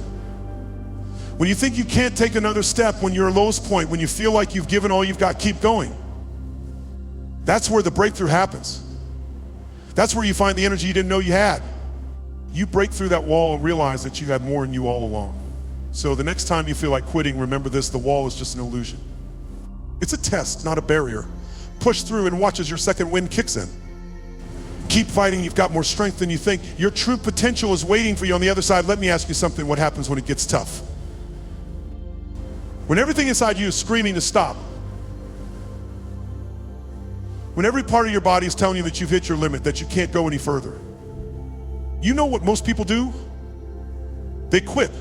When you think you can't take another step, when you're at lowest point, when you feel like you've given all you've got, keep going. That's where the breakthrough happens. That's where you find the energy you didn't know you had. You break through that wall and realize that you had more in you all along. So the next time you feel like quitting, remember this, the wall is just an illusion. It's a test, not a barrier. Push through and watch as your second wind kicks in. Keep fighting, you've got more strength than you think. Your true potential is waiting for you on the other side. Let me ask you something, what happens when it gets tough? When everything inside you is screaming to stop, when every part of your body is telling you that you've hit your limit, that you can't go any further, you know what most people do? They quit.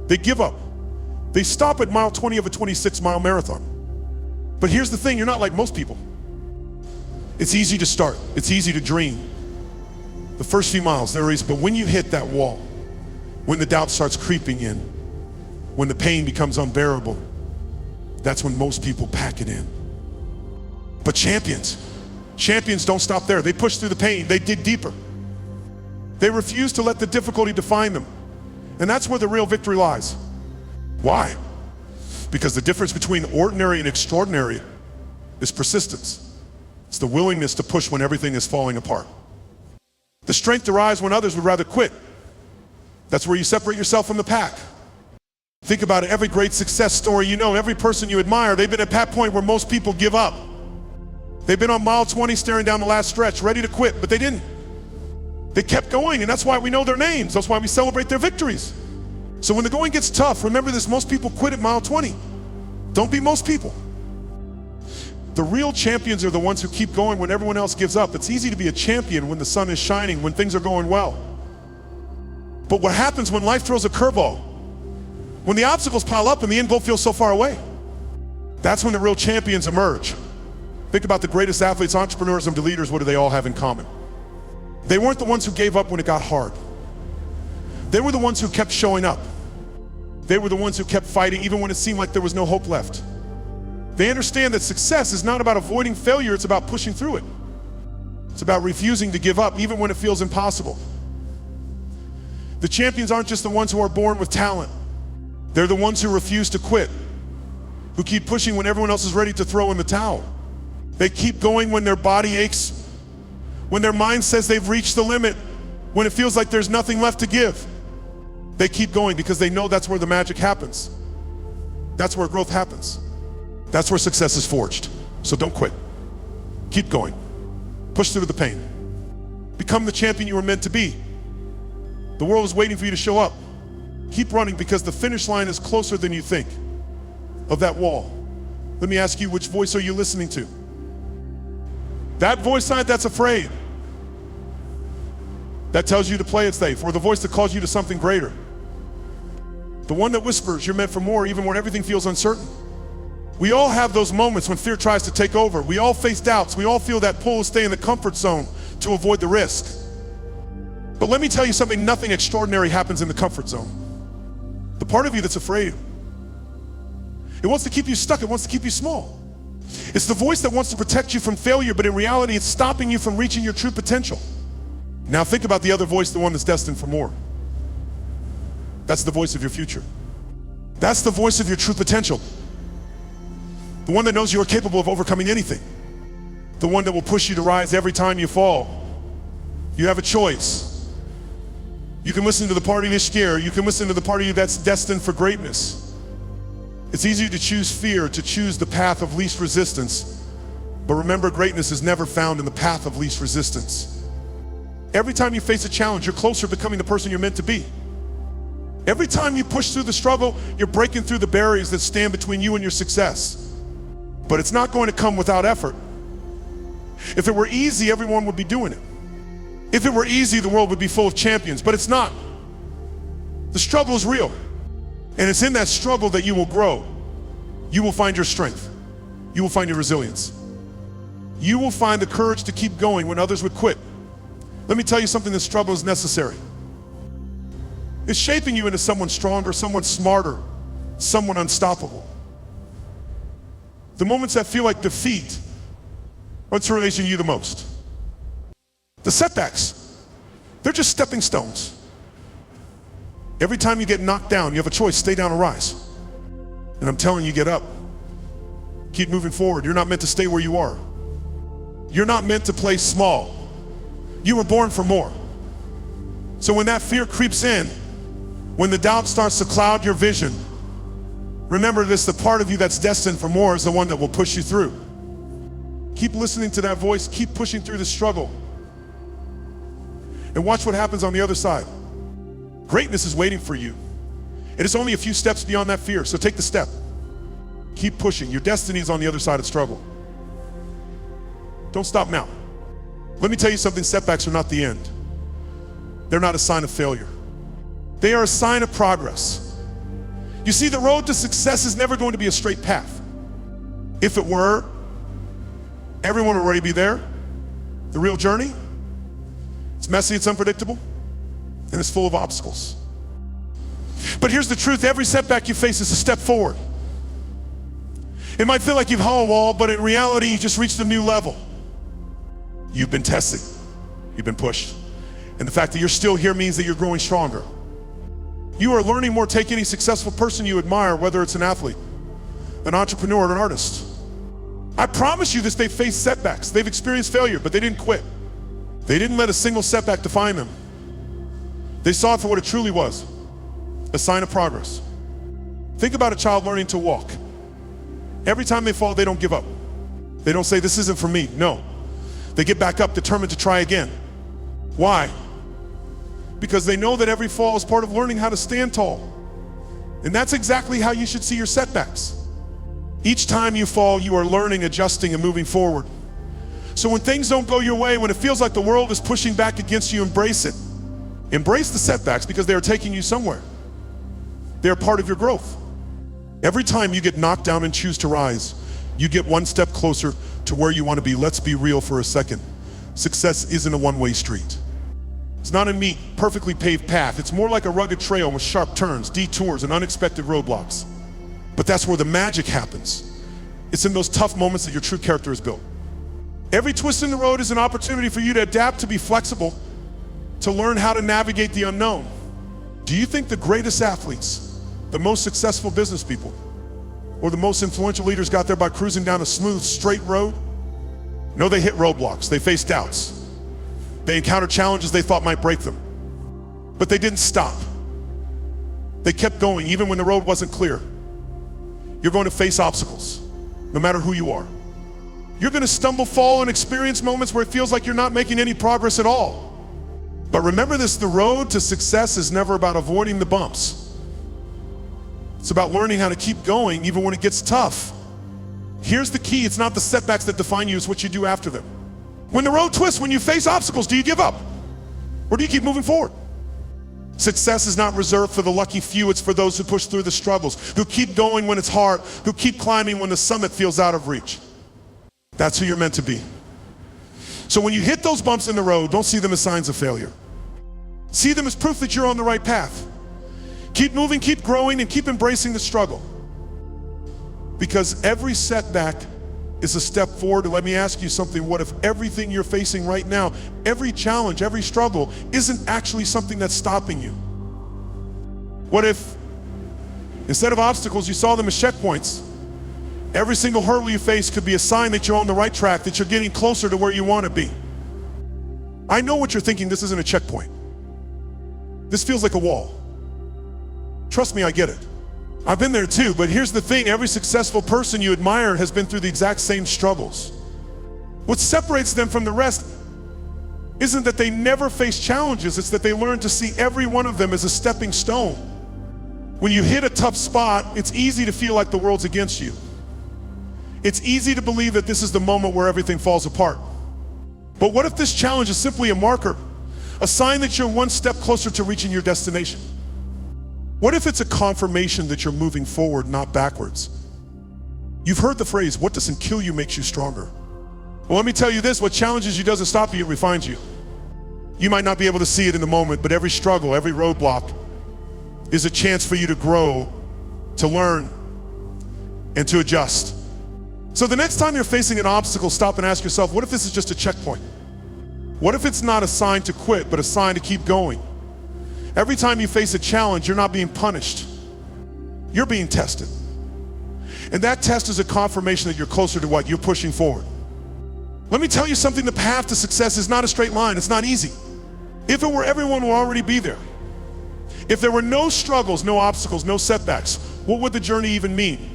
They give up. They stop at mile 20 of a 26-mile marathon. But here's the thing, you're not like most people. It's easy to start. It's easy to dream. The first few miles, they're easy. But when you hit that wall, when the doubt starts creeping in, when the pain becomes unbearable, that's when most people pack it in. But champions don't stop there. They push through the pain. They dig deeper. They refuse to let the difficulty define them. And that's where the real victory lies. Why? Because the difference between ordinary and extraordinary is persistence. It's the willingness to push when everything is falling apart. The strength derives when others would rather quit. That's where you separate yourself from the pack. Think about it, every great success story you know, every person you admire, they've been at that point where most people give up. They've been on mile 20 staring down the last stretch, ready to quit, but they didn't. They kept going, and that's why we know their names. That's why we celebrate their victories. So when the going gets tough, remember this, most people quit at mile 20. Don't be most people. The real champions are the ones who keep going when everyone else gives up. It's easy to be a champion when the sun is shining, when things are going well. But what happens when life throws a curveball? When the obstacles pile up and the end goal feels so far away? That's when the real champions emerge. Think about the greatest athletes, entrepreneurs, and leaders. What do they all have in common? They weren't the ones who gave up when it got hard. They were the ones who kept showing up. They were the ones who kept fighting even when it seemed like there was no hope left. They understand that success is not about avoiding failure, it's about pushing through it. It's about refusing to give up even when it feels impossible. The champions aren't just the ones who are born with talent. They're the ones who refuse to quit, who keep pushing when everyone else is ready to throw in the towel. They keep going when their body aches, when their mind says they've reached the limit, when it feels like there's nothing left to give. They keep going because they know that's where the magic happens. That's where growth happens. That's where success is forged. So don't quit. Keep going. Push through the pain. Become the champion you were meant to be. The world is waiting for you to show up. Keep running because the finish line is closer than you think of that wall. Let me ask you, which voice are you listening to? That voice side that's afraid, that tells you to play it safe, or the voice that calls you to something greater? The one that whispers you're meant for more even when everything feels uncertain. We all have those moments when fear tries to take over. We all face doubts. We all feel that pull to stay in the comfort zone to avoid the risk. But let me tell you something, nothing extraordinary happens in the comfort zone. The part of you that's afraid, it wants to keep you stuck, it wants to keep you small. It's the voice that wants to protect you from failure, but in reality, it's stopping you from reaching your true potential. Now think about the other voice, the one that's destined for more. That's the voice of your future. That's the voice of your true potential. The one that knows you are capable of overcoming anything. The one that will push you to rise every time you fall. You have a choice. You can listen to the part of you scared. You can listen to the part of you that's destined for greatness. It's easy to choose fear, to choose the path of least resistance. But remember, greatness is never found in the path of least resistance. Every time you face a challenge, you're closer to becoming the person you're meant to be. Every time you push through the struggle, you're breaking through the barriers that stand between you and your success. But it's not going to come without effort. If it were easy, everyone would be doing it. If it were easy, the world would be full of champions, but it's not. The struggle is real. And it's in that struggle that you will grow. You will find your strength. You will find your resilience. You will find the courage to keep going when others would quit. Let me tell you something, this struggle is necessary. It's shaping you into someone stronger, someone smarter, someone unstoppable. The moments that feel like defeat, what's relating to you the most? The setbacks, they're just stepping stones. Every time you get knocked down, you have a choice, stay down or rise. And I'm telling you, get up. Keep moving forward. You're not meant to stay where you are. You're not meant to play small. You were born for more. So when that fear creeps in, when the doubt starts to cloud your vision, remember this, the part of you that's destined for more is the one that will push you through. Keep listening to that voice, keep pushing through the struggle. And watch what happens on the other side. Greatness is waiting for you. It is only a few steps beyond that fear, so take the step. Keep pushing. Your destiny is on the other side of struggle. Don't stop now. Let me tell you something, setbacks are not the end. They're not a sign of failure. They are a sign of progress. You see, the road to success is never going to be a straight path. If it were, everyone would already be there. The real journey, it's messy, it's unpredictable, and it's full of obstacles. But here's the truth, every setback you face is a step forward. It might feel like you've hit a wall, but in reality, you just reached a new level. You've been tested, you've been pushed. And the fact that you're still here means that you're growing stronger. You are learning more. Take any successful person you admire, whether it's an athlete, an entrepreneur, or an artist. I promise you this, they've faced setbacks. They've experienced failure, but they didn't quit. They didn't let a single setback define them. They saw it for what it truly was, a sign of progress. Think about a child learning to walk. Every time they fall, they don't give up. They don't say, this isn't for me. No. They get back up, determined to try again. Why? Because they know that every fall is part of learning how to stand tall. And that's exactly how you should see your setbacks. Each time you fall, you are learning, adjusting, and moving forward. So when things don't go your way, when it feels like the world is pushing back against you, embrace it. Embrace the setbacks because they are taking you somewhere. They are part of your growth. Every time you get knocked down and choose to rise, you get one step closer to where you want to be. Let's be real for a second. Success isn't a one-way street. It's not a neat, perfectly paved path. It's more like a rugged trail with sharp turns, detours, and unexpected roadblocks. But that's where the magic happens. It's in those tough moments that your true character is built. Every twist in the road is an opportunity for you to adapt, to be flexible, to learn how to navigate the unknown. Do you think the greatest athletes, the most successful business people, or the most influential leaders got there by cruising down a smooth, straight road? No, they hit roadblocks, they faced doubts. They encountered challenges they thought might break them. But they didn't stop. They kept going even when the road wasn't clear. You're going to face obstacles, no matter who you are. You're going to stumble, fall, and experience moments where it feels like you're not making any progress at all. But remember this, the road to success is never about avoiding the bumps. It's about learning how to keep going even when it gets tough. Here's the key, it's not the setbacks that define you, it's what you do after them. When the road twists, when you face obstacles, do you give up? Or do you keep moving forward? Success is not reserved for the lucky few, it's for those who push through the struggles, who keep going when it's hard, who keep climbing when the summit feels out of reach. That's who you're meant to be. So when you hit those bumps in the road, don't see them as signs of failure. See them as proof that you're on the right path. Keep moving, keep growing, and keep embracing the struggle. Because every setback is a step forward. And let me ask you something. What if everything you're facing right now, every challenge, every struggle, isn't actually something that's stopping you? What if instead of obstacles, you saw them as checkpoints? Every single hurdle you face could be a sign that you're on the right track, that you're getting closer to where you want to be. I know what you're thinking. This isn't a checkpoint. This feels like a wall. Trust me, I get it. I've been there too, but here's the thing. Every successful person you admire has been through the exact same struggles. What separates them from the rest isn't that they never face challenges, it's that they learn to see every one of them as a stepping stone. When you hit a tough spot, it's easy to feel like the world's against you. It's easy to believe that this is the moment where everything falls apart. But what if this challenge is simply a marker, a sign that you're one step closer to reaching your destination? What if it's a confirmation that you're moving forward, not backwards? You've heard the phrase, what doesn't kill you makes you stronger. Well, let me tell you this, what challenges you doesn't stop you, it refines you. You might not be able to see it in the moment, but every struggle, every roadblock is a chance for you to grow, to learn, and to adjust. So the next time you're facing an obstacle, stop and ask yourself, what if this is just a checkpoint? What if it's not a sign to quit, but a sign to keep going? Every time you face a challenge, you're not being punished. You're being tested. And that test is a confirmation that you're closer to what? You're pushing forward. Let me tell you something, the path to success is not a straight line. It's not easy. If it were, everyone would already be there. If there were no struggles, no obstacles, no setbacks, what would the journey even mean?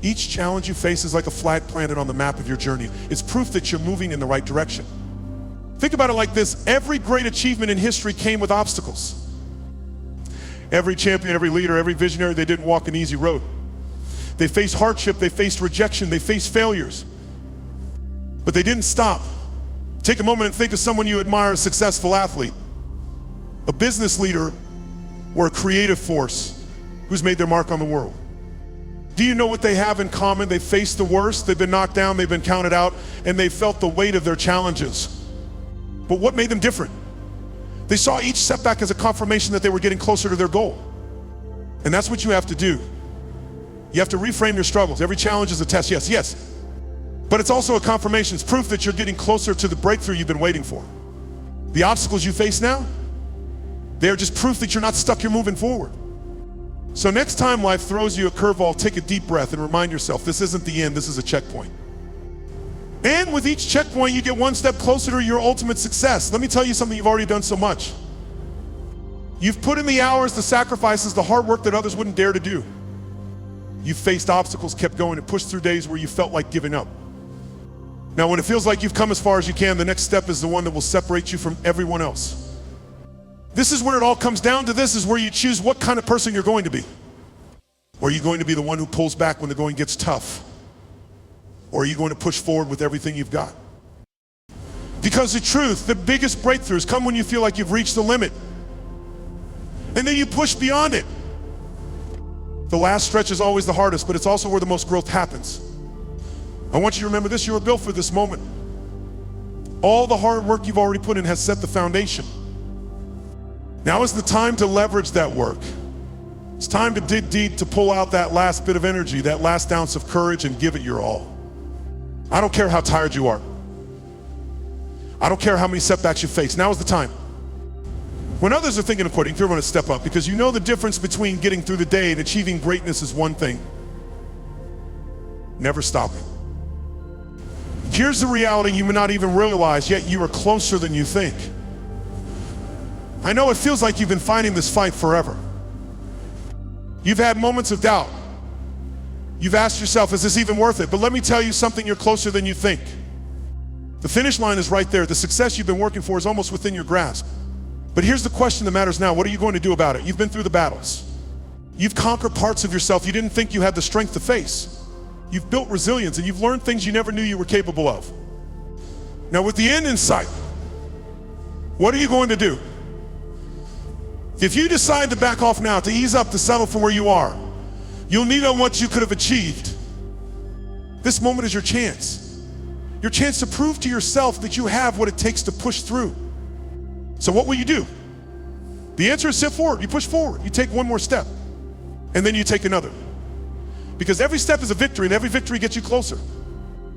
Each challenge you face is like a flag planted on the map of your journey. It's proof that you're moving in the right direction. Think about it like this. Every great achievement in history came with obstacles. Every champion, every leader, every visionary, they didn't walk an easy road. They faced hardship, they faced rejection, they faced failures. But they didn't stop. Take a moment and think of someone you admire, a successful athlete, a business leader, or a creative force who's made their mark on the world. Do you know what they have in common? They faced the worst, they've been knocked down, they've been counted out, and they felt the weight of their challenges. But what made them different? They saw each setback as a confirmation that they were getting closer to their goal. And that's what you have to do. You have to reframe your struggles. Every challenge is a test, yes. But it's also a confirmation. It's proof that you're getting closer to the breakthrough you've been waiting for. The obstacles you face now, they're just proof that you're not stuck, you're moving forward. So next time life throws you a curveball, take a deep breath and remind yourself, this isn't the end, this is a checkpoint. And with each checkpoint, you get one step closer to your ultimate success. Let me tell you something, you've already done so much. You've put in the hours, the sacrifices, the hard work that others wouldn't dare to do. You've faced obstacles, kept going, and pushed through days where you felt like giving up. Now, when it feels like you've come as far as you can, the next step is the one that will separate you from everyone else. This is where it all comes down to. This is where you choose what kind of person you're going to be. Or are you going to be the one who pulls back when the going gets tough? Or are you going to push forward with everything you've got? Because the truth, the biggest breakthroughs come when you feel like you've reached the limit. And then you push beyond it. The last stretch is always the hardest, but it's also where the most growth happens. I want you to remember this, you were built for this moment. All the hard work you've already put in has set the foundation. Now is the time to leverage that work. It's time to dig deep, to pull out that last bit of energy, that last ounce of courage, and give it your all. I don't care how tired you are. I don't care how many setbacks you face. Now is the time. When others are thinking of quitting, you're going to step up, because you know the difference between getting through the day and achieving greatness is one thing. Never stopping. Here's the reality you may not even realize, yet you are closer than you think. I know it feels like you've been fighting this fight forever. You've had moments of doubt. You've asked yourself, is this even worth it? But let me tell you something, you're closer than you think. The finish line is right there. The success you've been working for is almost within your grasp. But here's the question that matters now. What are you going to do about it? You've been through the battles. You've conquered parts of yourself you didn't think you had the strength to face. You've built resilience, and you've learned things you never knew you were capable of. Now, with the end in sight, what are you going to do? If you decide to back off now, to ease up, to settle for where you are, you'll need on what you could have achieved. This moment is your chance. Your chance to prove to yourself that you have what it takes to push through. So what will you do? The answer is step forward. You push forward. You take one more step. And then you take another. Because every step is a victory, and every victory gets you closer.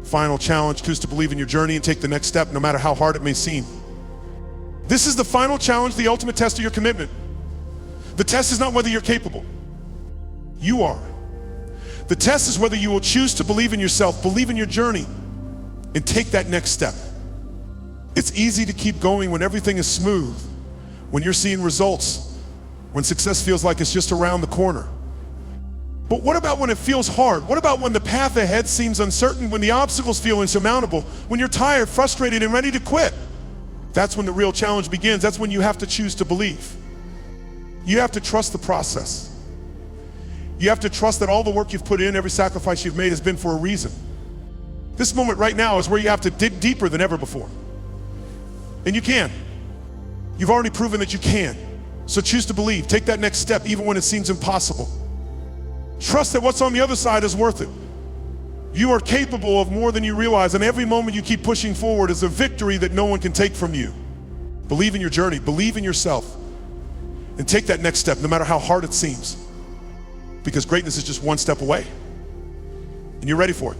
Final challenge, choose to believe in your journey and take the next step, no matter how hard it may seem. This is the final challenge, the ultimate test of your commitment. The test is not whether you're capable. You are. The test is whether you will choose to believe in yourself, believe in your journey, and take that next step. It's easy to keep going when everything is smooth, when you're seeing results, when success feels like it's just around the corner. But what about when it feels hard? What about when the path ahead seems uncertain, when the obstacles feel insurmountable, when you're tired, frustrated, and ready to quit? That's when the real challenge begins. That's when you have to choose to believe. You have to trust the process. You have to trust that all the work you've put in, every sacrifice you've made has been for a reason. This moment right now is where you have to dig deeper than ever before. And you can. You've already proven that you can. So choose to believe. Take that next step even when it seems impossible. Trust that what's on the other side is worth it. You are capable of more than you realize, and every moment you keep pushing forward is a victory that no one can take from you. Believe in your journey, believe in yourself, and take that next step, no matter how hard it seems. Because greatness is just one step away, and you're ready for it.